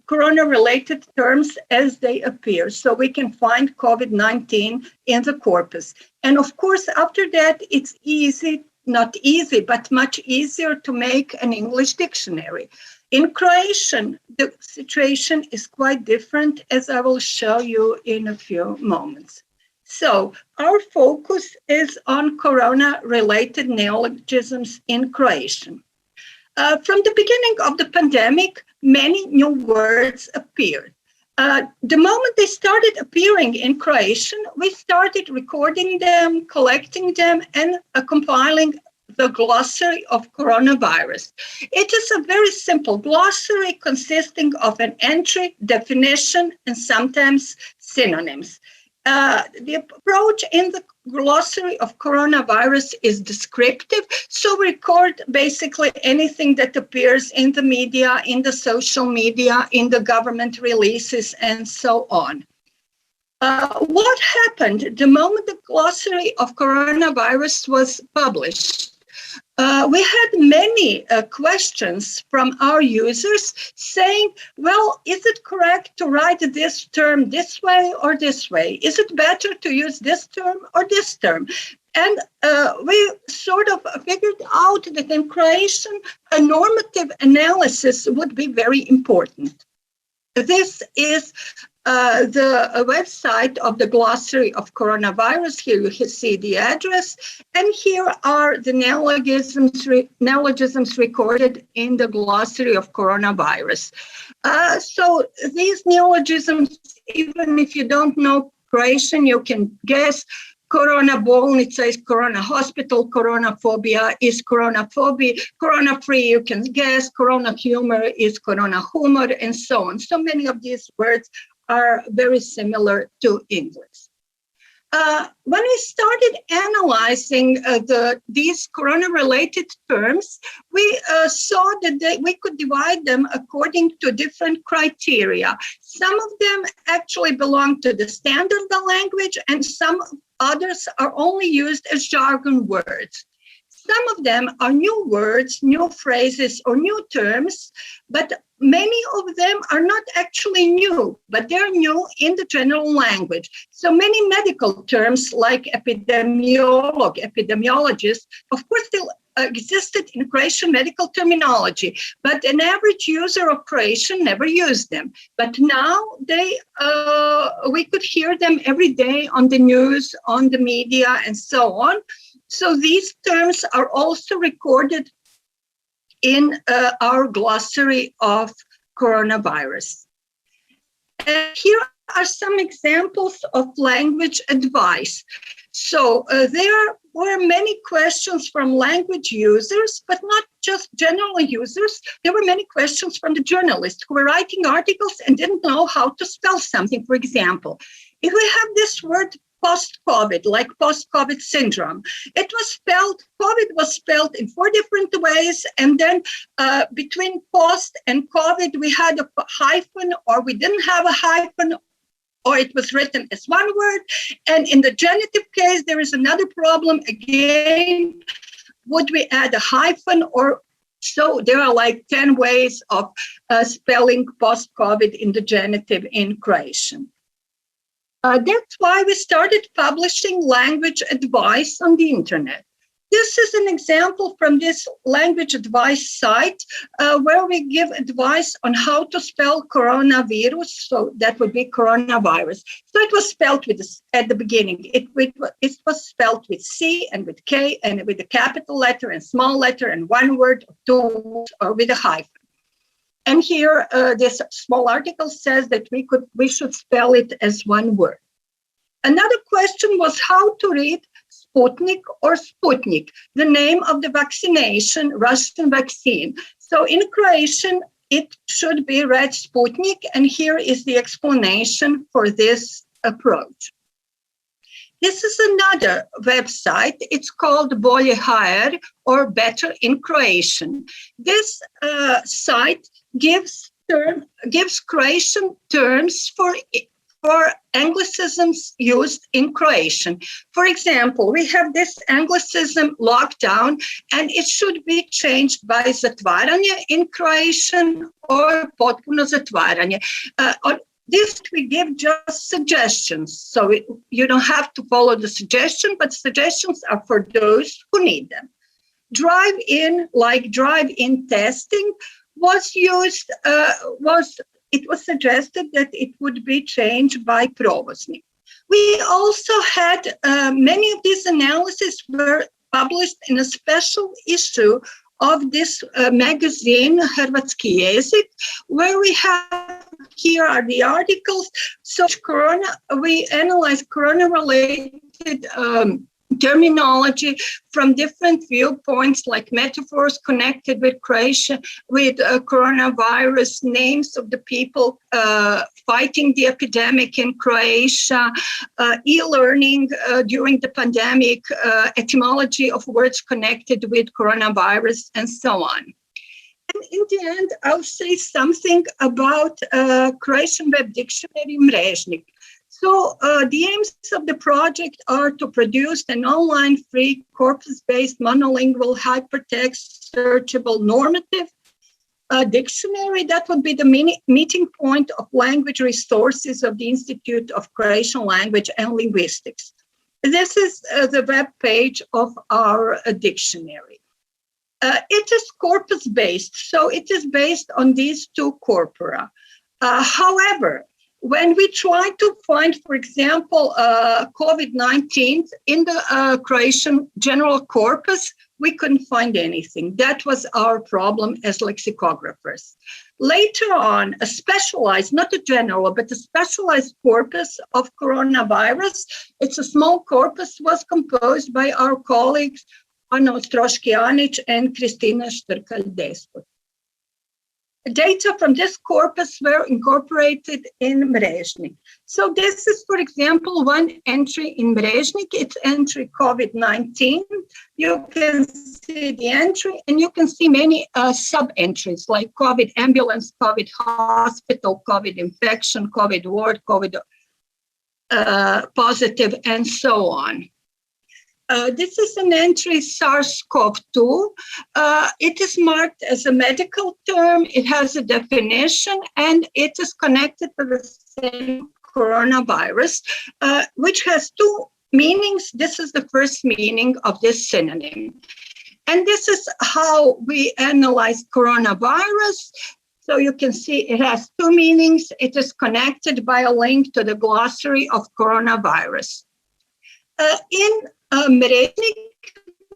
corona-related terms as they appear. So we can find COVID-19 in the corpus. And of course, after that, it's easy, not easy, but much easier to make an English dictionary. In Croatian, the situation is quite different, as I will show you in a few moments. So our focus is on corona-related neologisms in Croatian. From the beginning of the pandemic, many new words appeared. The moment they started appearing in Croatian, we started recording them, collecting them, and compiling the glossary of coronavirus. It is a very simple glossary consisting of an entry, definition, and sometimes synonyms. The approach in the glossary of coronavirus is descriptive, so record basically anything that appears in the media, in the social media, in the government releases, and so on. What happened the moment the glossary of coronavirus was published? We had many questions from our users saying, well, is it correct to write this term this way or this way? Is it better to use this term or this term? And we sort of figured out that in Croatian, a normative analysis would be very important. This is the website of the glossary of coronavirus. Here you see the address, and here are the neologisms recorded in the glossary of coronavirus. So these neologisms, even if you don't know Croatian, you can guess. Corona bolnica is corona hospital, coronaphobia is coronaphobia, corona free, you can guess, corona humor is corona humor, and so on. So many of these words are very similar to English. When we started analyzing these corona-related terms, we saw that we could divide them according to different criteria. Some of them actually belong to the standard language, and some others are only used as jargon words. Some of them are new words, new phrases, or new terms, but many of them are not actually new, but they're new in the general language. So many medical terms like epidemiologist, of course, still existed in Croatian medical terminology, but an average user of Croatian never used them. But now we could hear them every day on the news, on the media, and so on. So these terms are also recorded in our glossary of coronavirus. And here are some examples of language advice. So there were many questions from language users, but not just general users. There were many questions from the journalists who were writing articles and didn't know how to spell something. For example, if we have this word post-COVID, like post-COVID syndrome, COVID was spelled in 4 different ways, and then between post and COVID, we had a hyphen, or we didn't have a hyphen, or it was written as one word. And in the genitive case, there is another problem again. Would we add a hyphen? Or so there are like 10 ways of spelling post-COVID in the genitive in Croatian. That's why we started publishing language advice on the internet. This is an example from this language advice site where we give advice on how to spell coronavirus. So that would be coronavirus. So it was spelled with at the beginning. It was spelled with C and with K and with a capital letter and small letter and one word or two words or with a hyphen. And here this small article says that we should spell it as one word. Another question was how to read Sputnik or Sputnik, the name of the vaccination, Russian vaccine. So in Croatian, it should be read Sputnik, and here is the explanation for this approach. This is another website. It's called Bolje HR, or Better in Croatian. This site gives Croatian terms for Anglicisms used in Croatian. For example, we have this Anglicism lockdown, and it should be changed by zatvaranje in Croatian or potpuno zatvaranje. On this, we give just suggestions. So you don't have to follow the suggestion, but suggestions are for those who need them. Drive-in, like drive-in testing, was used, it was suggested that it would be changed by provoznik. We also had many of these analyses were published in a special issue of this magazine, Hrvatski jezik, where we have, here are the articles. So we analyze corona-related terminology from different viewpoints, like metaphors connected with Croatia, with coronavirus, names of the people fighting the epidemic in Croatia, e-learning during the pandemic, etymology of words connected with coronavirus, and so on. And in the end, I'll say something about Croatian Web Dictionary Mrežnik. So the aims of the project are to produce an online free corpus-based monolingual hypertext searchable normative dictionary that would be the meeting point of language resources of the Institute of Croatian Language and Linguistics. This is the web page of our dictionary. It is corpus-based, so it is based on these two corpora. However, when we try to find, for example, COVID-19 in the Croatian general corpus, we couldn't find anything. That was our problem as lexicographers. Later on, a specialized, not a general, but a specialized corpus of coronavirus, it's a small corpus, was composed by our colleagues Ana Ostroški-Anić and Kristina Štrkalj-Despot. Data from this corpus were incorporated in Mrežnik. So this is, for example, one entry in Mrežnik. It's entry COVID-19. You can see the entry, and you can see many sub-entries like COVID ambulance, COVID hospital, COVID infection, COVID ward, COVID positive, and so on. This is an entry SARS-CoV-2. It is marked as a medical term. It has a definition, and it is connected to the same coronavirus, which has two meanings. This is the first meaning of this synonym. And this is how we analyze coronavirus. So you can see it has two meanings. It is connected by a link to the glossary of coronavirus. In Mrežnik,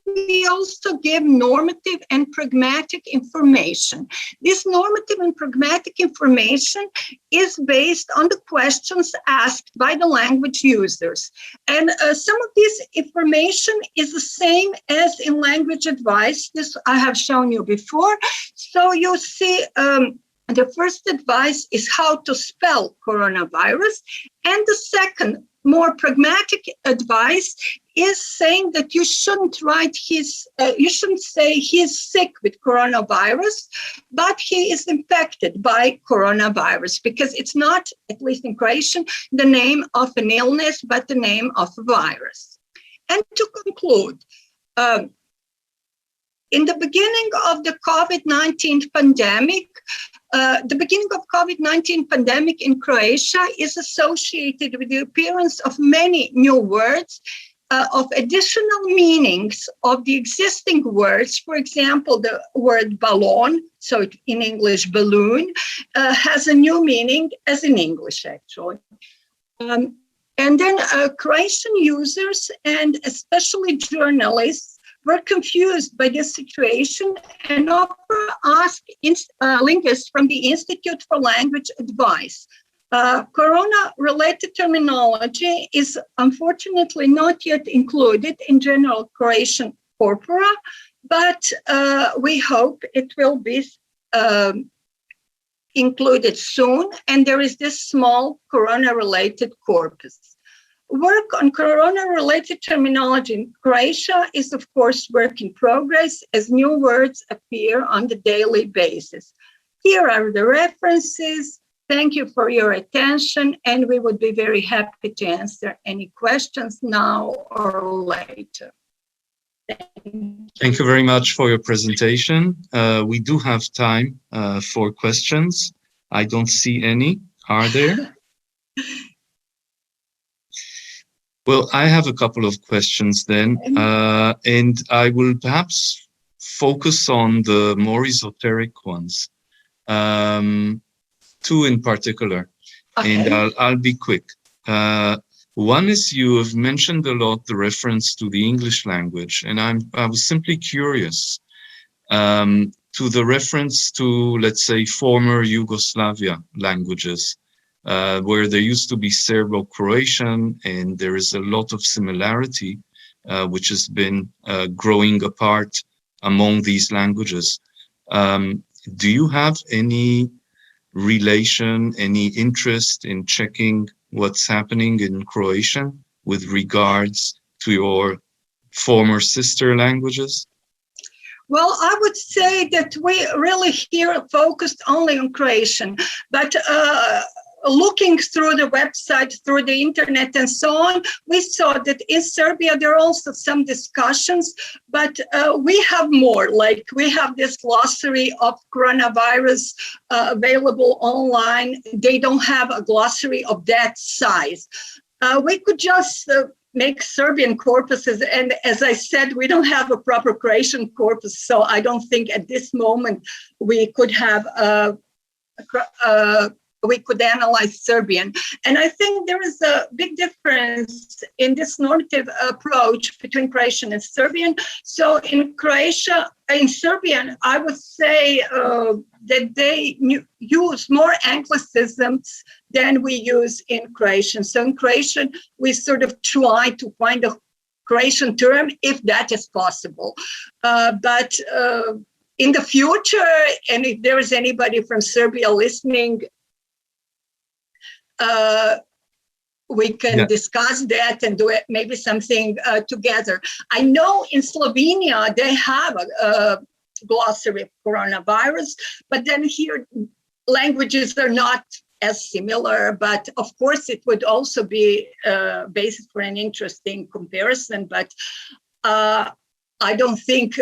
we also give normative and pragmatic information. This normative and pragmatic information is based on the questions asked by the language users. And some of this information is the same as in language advice. This I have shown you before. So you see the first advice is how to spell coronavirus. And the second, more pragmatic advice is saying that you shouldn't you shouldn't say he's sick with coronavirus, but he is infected by coronavirus, because it's not, at least in Croatian, the name of an illness, but the name of a virus. And to conclude, in the beginning of the COVID-19 pandemic, the beginning of COVID-19 pandemic in Croatia is associated with the appearance of many new words, of additional meanings of the existing words. For example, the word balloon, so in English balloon, has a new meaning as in English, actually. And then Croatian users and especially journalists were confused by this situation and asked linguists from the Institute for Language Advice. Corona-related terminology is unfortunately not yet included in general Croatian corpora, but we hope it will be included soon, and there is this small corona-related corpus. Work on corona-related terminology in Croatia is, of course, work in progress as new words appear on the daily basis. Here are the references. Thank you for your attention, and we would be very happy to answer any questions now or later. Thank you very much for your presentation. We do have time for questions. I don't see any. Are there? Well, I have a couple of questions then, and I will perhaps focus on the more esoteric ones, two in particular, and I'll be quick. One is you have mentioned a lot the reference to the English language, and I was simply curious to the reference to, let's say, former Yugoslavia languages, where there used to be Serbo-Croatian, and there is a lot of similarity, which has been growing apart among these languages. Do you have any relation, any interest in checking what's happening in Croatian with regards to your former sister languages? Well, I would say that we really here focused only on Croatian, but looking through the website, through the internet and so on, we saw that in Serbia, there are also some discussions, but we have more, like we have this glossary of coronavirus available online. They don't have a glossary of that size. We could just make Serbian corpuses. And as I said, we don't have a proper Croatian corpus. So I don't think at this moment we could have we could analyze Serbian. And I think there is a big difference in this normative approach between Croatian and Serbian. So in Croatia, in Serbian, I would say that they use more anglicisms than we use in Croatian. So in Croatian, we sort of try to find a Croatian term if that is possible. But in the future, and if there is anybody from Serbia listening, we can discuss that and do it, maybe something together. I know in Slovenia they have a glossary of coronavirus, but then here languages are not as similar. But of course, it would also be a basis for an interesting comparison. But I don't think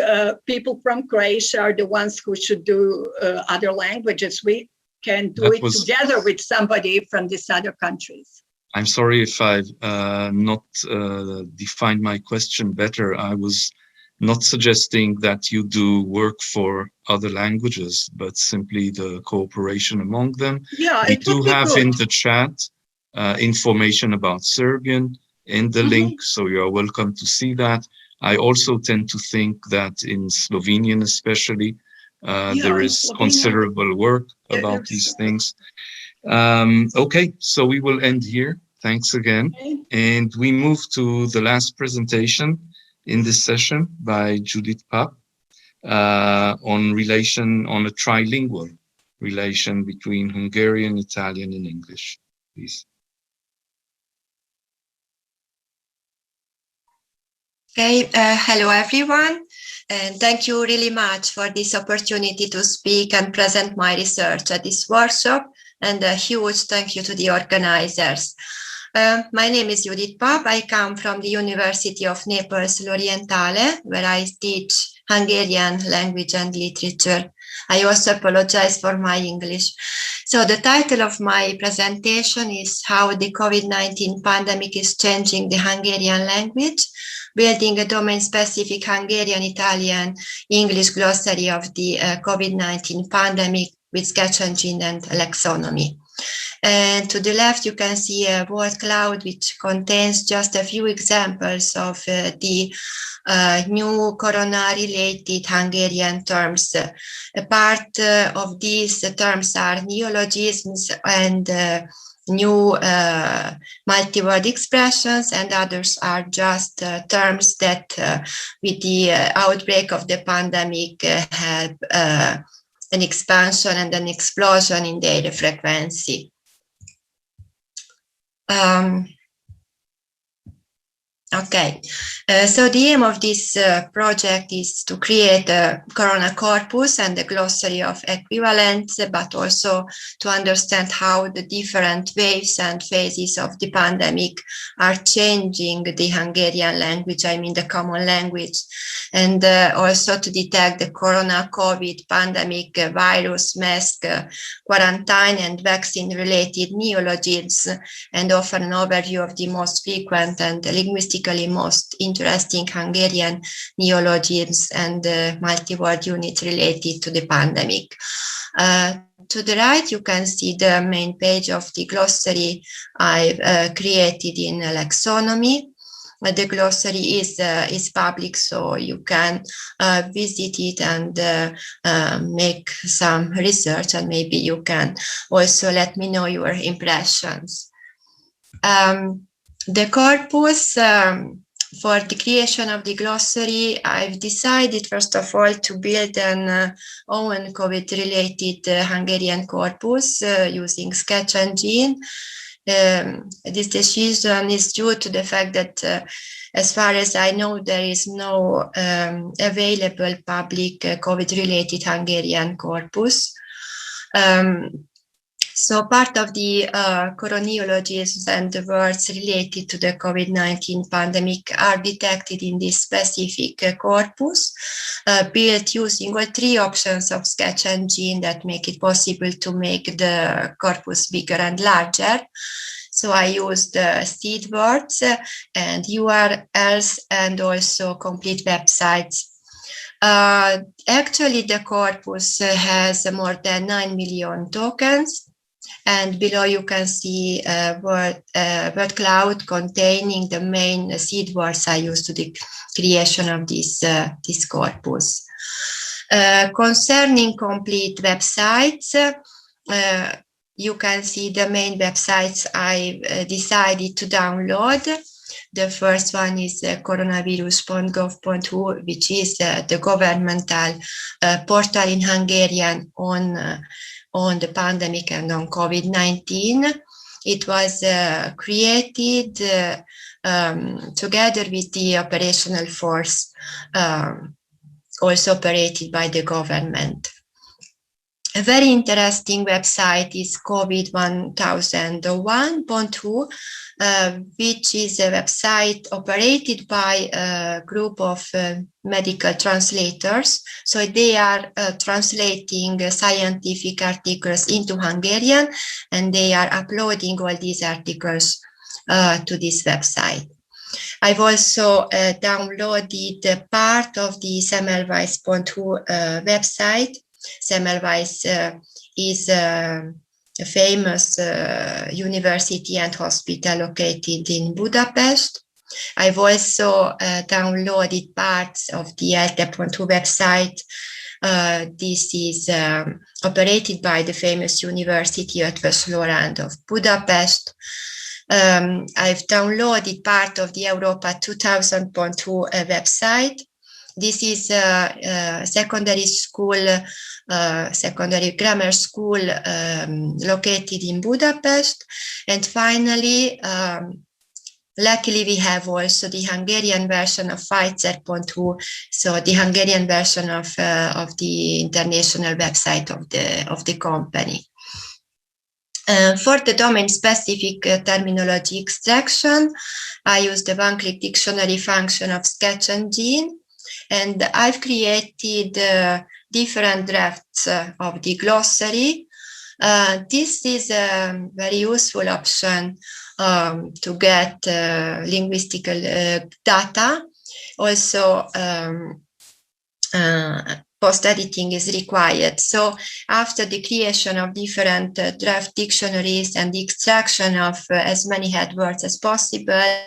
people from Croatia are the ones who should do other languages. We can do it together with somebody from these other countries. I'm sorry if I've not defined my question better. I was not suggesting that you do work for other languages, but simply the cooperation among them. Yeah, we do have in the chat information about Serbian in the link, so you're welcome to see that. I also tend to think that in Slovenian especially, there is considerable work about these things. Okay, so we will end here. Thanks again. And we move to the last presentation in this session by Judith Papp on a trilingual relation between Hungarian, Italian, and English. Please. Okay, hello everyone, and thank you really much for this opportunity to speak and present my research at this workshop, and a huge thank you to the organizers. My name is Judith Pap. I come from the University of Naples L'Orientale, where I teach Hungarian language and literature. I also apologize for my English. So the title of my presentation is How the COVID-19 Pandemic is Changing the Hungarian Language, Building a Domain-Specific Hungarian-Italian English Glossary of the COVID-19 Pandemic with Sketch Engine and Lexonomy. And to the left, you can see a word cloud which contains just a few examples of the new corona-related Hungarian terms. A part of these terms are neologisms and new multi-word expressions, and others are just terms that with the outbreak of the pandemic have an expansion and an explosion in their frequency. Okay, so the aim of this project is to create a corona corpus and a glossary of equivalents, but also to understand how the different waves and phases of the pandemic are changing the Hungarian language, I mean the common language, and also to detect the corona COVID pandemic virus, mask, quarantine and vaccine-related neologisms, and offer an overview of the most frequent and linguistically most interesting Hungarian neologisms and multi-word units related to the pandemic. To the right, you can see the main page of the glossary I've created in Lexonomy. The glossary is public, so you can visit it and make some research, and maybe you can also let me know your impressions. The corpus, for the creation of the glossary, I've decided, first of all, to build an own COVID-related Hungarian corpus using Sketch Engine. This decision is due to the fact that, as far as I know, there is no available public COVID-related Hungarian corpus. So part of the coroneologisms and the words related to the COVID-19 pandemic are detected in this specific corpus, built using all three options of Sketch Engine that make it possible to make the corpus bigger and larger. So I used seed words and URLs and also complete websites. Actually, the corpus has more than 9 million tokens. And below you can see a word cloud containing the main seed words I used to the creation of this corpus. Concerning complete websites, you can see the main websites I decided to download. The first one is coronavirus.gov.hu, which is the governmental portal in Hungarian on the pandemic and on COVID-19. It was created together with the operational force, also operated by the government. A very interesting website is COVID-1001.hu, which is a website operated by a group of medical translators. So they are translating scientific articles into Hungarian, and they are uploading all these articles to this website. I've also downloaded part of the Semmelweis.hu website. Semmelweis is a famous university and hospital located in Budapest. I've also downloaded parts of the ELTE.hu website. This is operated by the famous University Eötvös Loránd of Budapest. I've downloaded part of the Europa 2000.hu website. This is a secondary grammar school located in Budapest. And finally, luckily, we have also the Hungarian version of Pfizer.hu, so the Hungarian version of the international website of the company. For the domain-specific terminology extraction, I use the one-click dictionary function of Sketch Engine, and I've created different drafts of the glossary. This is a very useful option to get linguistical data. Also, post-editing is required. So after the creation of different draft dictionaries and the extraction of as many head words as possible,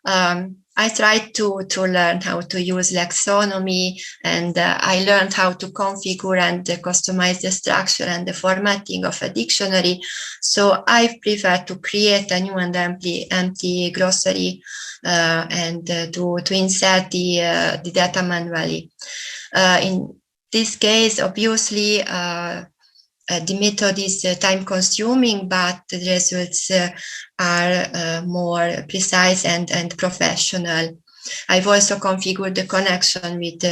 I tried to learn how to use lexonomy, and I learned how to configure and customize the structure and the formatting of a dictionary. So I prefer to create a new and empty glossary and to insert the data manually. In this case, obviously, the method is time-consuming, but the results are more precise and professional. I've also configured the connection with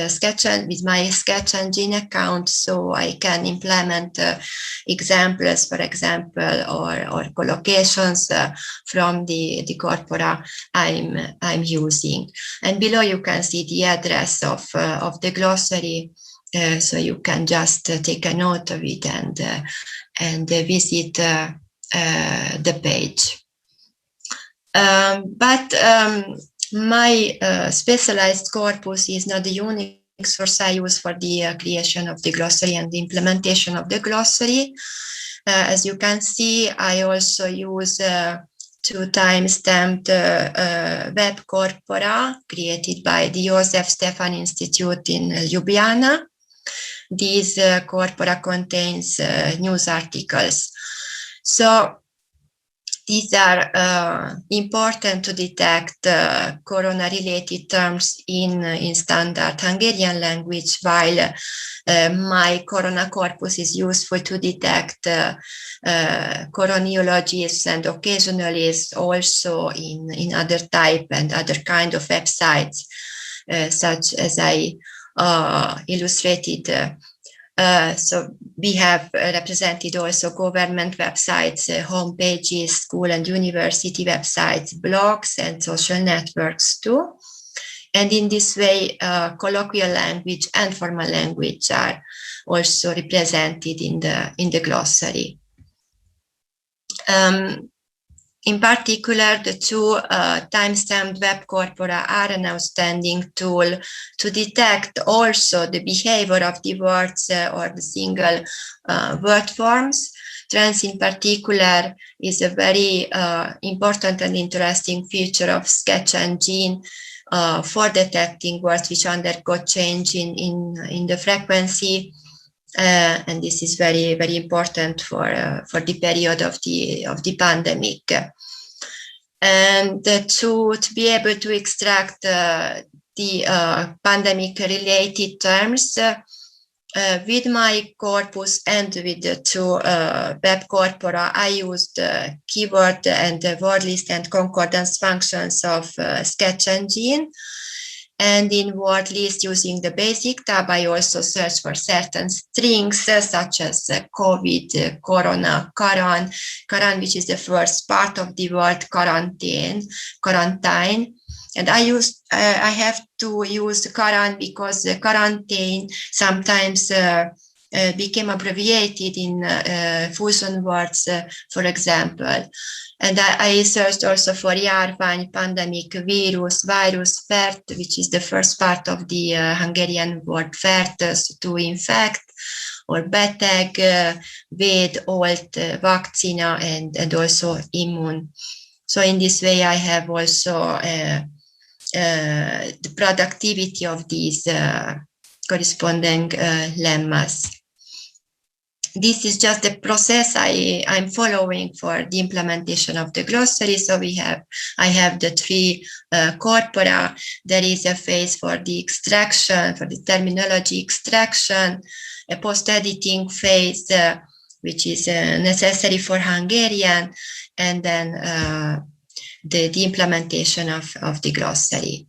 my Sketch Engine account, so I can implement examples, for example, or collocations from the corpora I'm using. And below you can see the address of the glossary. So you can just take a note of it and visit the page. But my specialized corpus is not the unique source I use for the creation of the glossary and the implementation of the glossary. As you can see, I also use 2 time-stamped web corpora created by the Josef Stefan Institute in Ljubljana. These corpora contains news articles. So these are important to detect corona-related terms in standard Hungarian language, while my corona corpus is useful to detect neologisms and occasionally also in other type and other kind of websites, such as I illustrated. So we have represented also government websites, home pages, school and university websites, blogs, and social networks too. And in this way, colloquial language and formal language are also represented in the glossary. In particular, the 2 time-stamped web corpora are an outstanding tool to detect also the behavior of the words or the single word forms. Trends in particular is a very important and interesting feature of Sketch Engine for detecting words which undergo change in the frequency. And this is very, very important for the period of the pandemic. And to be able to extract the pandemic-related terms with my corpus and with the 2 web corpora, I used keyword and word list and concordance functions of Sketch Engine. And in word list, using the basic tab, I also search for certain strings such as COVID, corona, karan, which is the first part of the word quarantine. And I have to use karan because the quarantine sometimes became abbreviated in fusion words, for example. And I searched also for járvány, pandemic, virus, fert, which is the first part of the Hungarian word fertős, to infect, or beteg, véd, olt, vakcina, and also immune. So in this way, I have also the productivity of these corresponding lemmas. This is just the process I'm following for the implementation of the glossary. So I have the 3 corpora. There is a phase for the extraction, for the terminology extraction, a post-editing phase, which is necessary for Hungarian, and then the implementation of the glossary.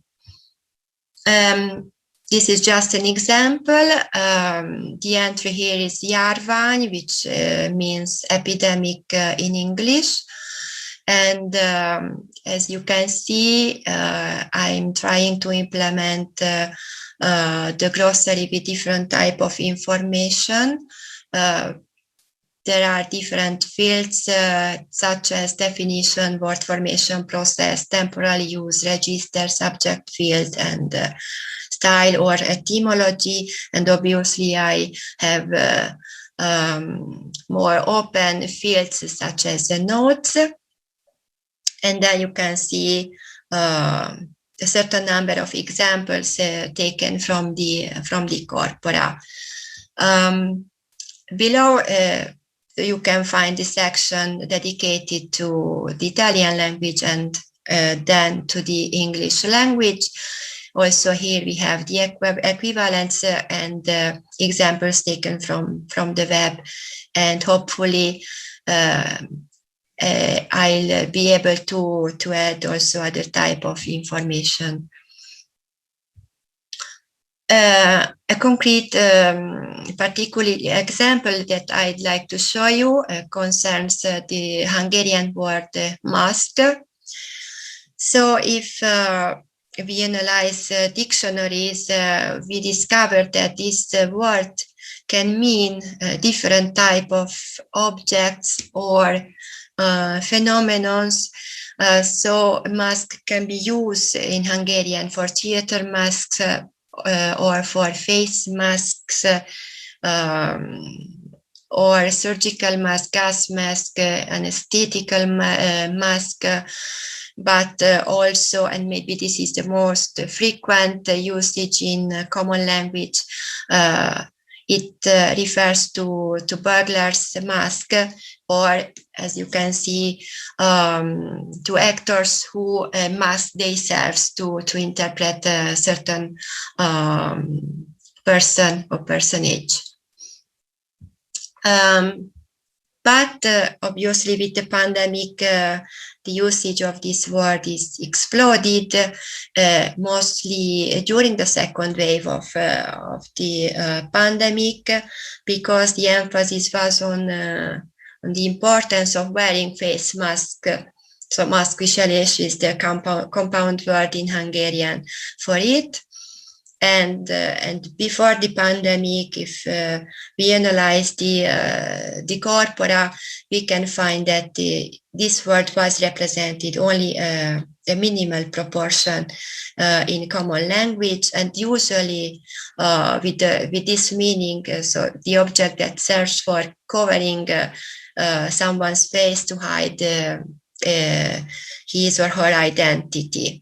This is just an example. The entry here is járvány, which means epidemic in English. And as you can see, I'm trying to implement the glossary with different type of information. There are different fields such as definition, word formation process, temporal use, register, subject field, and style or etymology. And obviously I have more open fields such as the notes. And then you can see a certain number of examples taken from the corpora. Below, you can find the section dedicated to the Italian language and then to the English language. Also here we have the equivalents and examples taken from the web, and hopefully I'll be able to add also other type of information. A concrete particular example that I'd like to show you concerns the Hungarian word mask. So if we analyze dictionaries, we discovered that this word can mean different type of objects or phenomena. So mask can be used in Hungarian for theater masks or for face masks, or surgical mask, gas mask, anesthetical mask, but also, and maybe this is the most frequent usage in common language, it refers to burglars mask, or as you can see, to actors who mask themselves to interpret a certain person or personage. But obviously with the pandemic, the usage of this word is exploded, mostly during the second wave of the pandemic, because the emphasis was on the importance of wearing face mask. So mask viselés is the compound word in Hungarian for it. And before the pandemic, if we analyze the corpora, we can find that this word was represented only a minimal proportion in common language, and usually with this meaning, so the object that serves for covering someone's face to hide his or her identity.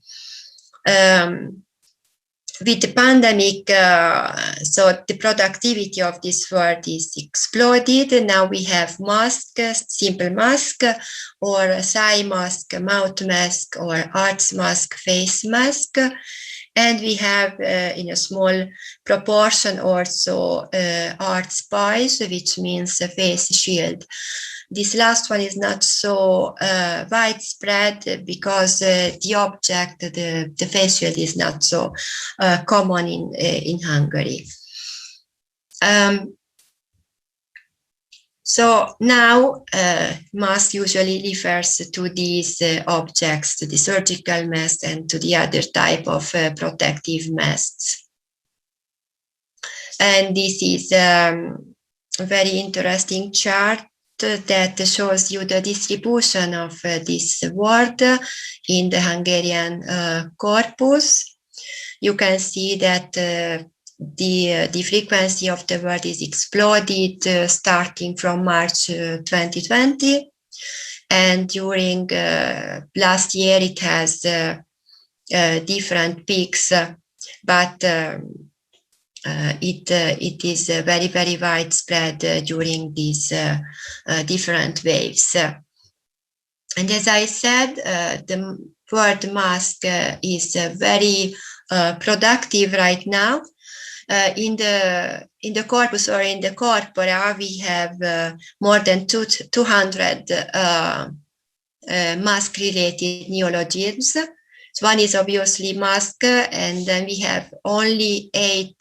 With the pandemic, so the productivity of this word is exploded. Now we have mask, simple mask, or a thigh mask, mouth mask, or arts mask, face mask. And we have in a small proportion also art spies, which means a face shield. This last one is not so widespread because the object, the face shield, is not so common in Hungary. So now mask usually refers to these objects, to the surgical mask and to the other type of protective masks. And this is a very interesting chart that shows you the distribution of this word in the Hungarian corpus. You can see that the frequency of the word is exploded starting from March 2020, and during last year it has different peaks, but it is very, very widespread during these different waves. And as I said, the word mask is very productive right now. In the corpus or in the corpora, we have more than 200 mask-related neologisms. So one is obviously mask, and then we have only 8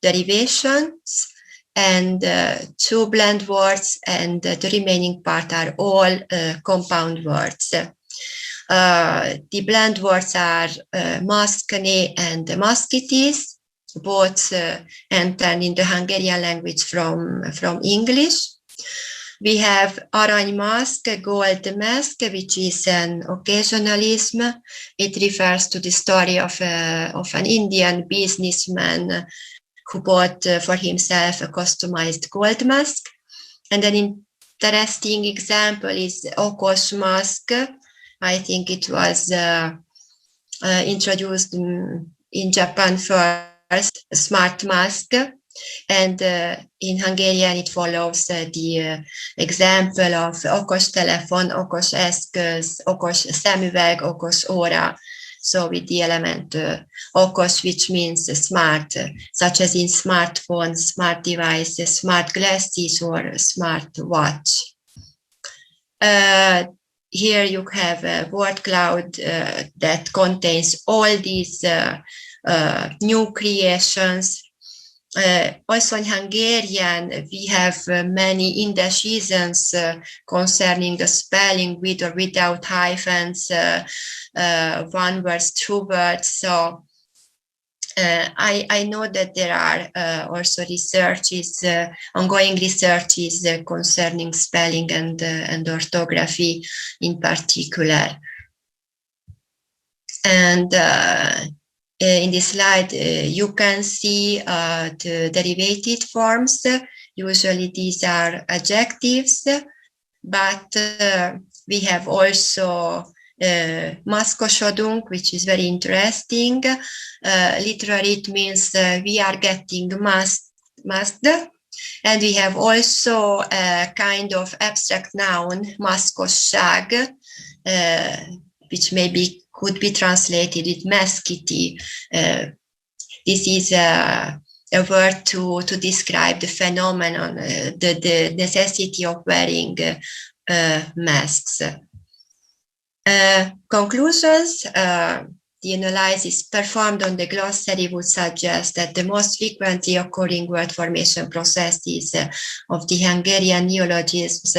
derivations and 2 blend words, and the remaining part are all compound words. The blend words are maskne and maskitis, both entered in the Hungarian language from English. We have arany mask, gold mask, which is an occasionalism. It refers to the story of an Indian businessman who bought for himself a customized gold mask. And an interesting example is okos mask. I think it was introduced in Japan first, smart mask. And in Hungarian, it follows the example of okos telefon, okos eszköz, okos szemüveg, okos óra. So with the element okos, which means smart, such as in smartphone, smart devices, smart glasses, or smart watch. Here you have a word cloud that contains all these new creations. Also in Hungarian, we have many indecisions concerning the spelling with or without hyphens, one word, 2 words. So I know that there are also researches, ongoing researches concerning spelling and orthography in particular. And in this slide, you can see the derivative forms. Usually these are adjectives, but we have also maszkosodunk, which is very interesting. Literally, it means we are getting masked. And we have also a kind of abstract noun, maszkosság, which maybe could be translated with maskity. This is a word to describe the phenomenon, the necessity of wearing masks. Conclusions. The analysis performed on the glossary would suggest that the most frequently occurring word formation processes of the Hungarian neologisms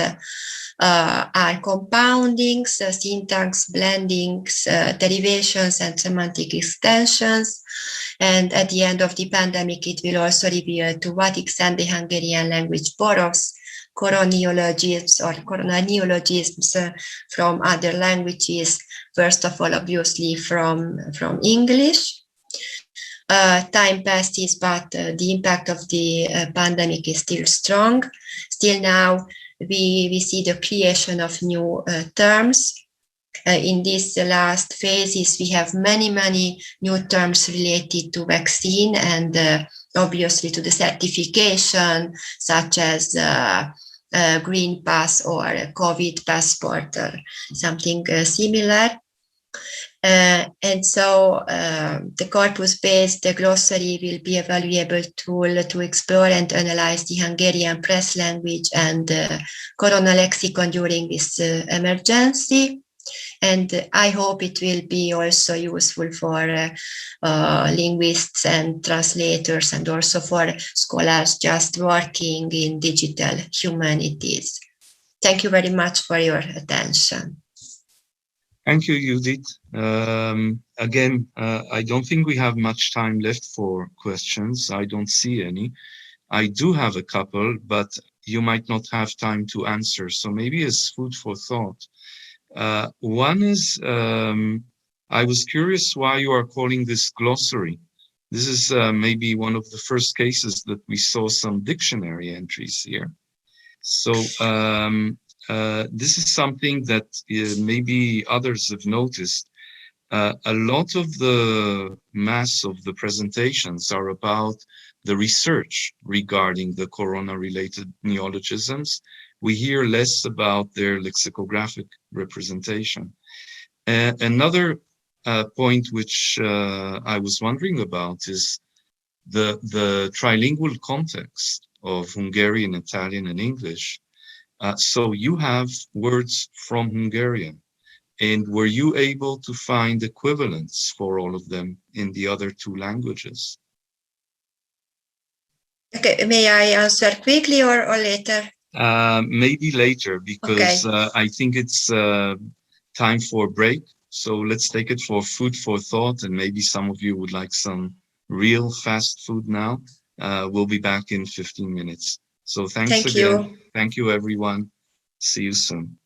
are compoundings, syntax blendings, derivations, and semantic extensions. And at the end of the pandemic, it will also reveal to what extent the Hungarian language borrows coroneologisms or coroneologisms from other languages. First of all, obviously from English. Time passes, but the impact of the pandemic is still strong. Still now, we see the creation of new terms. In these last phases, we have many new terms related to vaccine and obviously to the certification, such as Green Pass or COVID passport or something similar. And so the corpus-based glossary will be a valuable tool to explore and analyze the Hungarian press language and corona lexicon during this emergency. And I hope it will be also useful for linguists and translators, and also for scholars just working in digital humanities. Thank you very much for your attention. Thank you, Judith. Again, I don't think we have much time left for questions. I don't see any. I do have a couple, but you might not have time to answer. So maybe as food for thought. One is, I was curious why you are calling this glossary. This is maybe one of the first cases that we saw some dictionary entries here. So this is something that maybe others have noticed. A lot of the mass of the presentations are about the research regarding the corona-related neologisms. We hear less about their lexicographic representation. Another point which I was wondering about is the trilingual context of Hungarian, Italian, and English. So you have words from Hungarian, And were you able to find equivalents for all of them in the other two languages? Okay, may I answer quickly or later? Maybe later, because I think it's time for a break. So let's take it for food for thought, and maybe some of you would like some real fast food now. We'll be back in 15 minutes. So thanks again. You. Thank you, everyone. See you soon.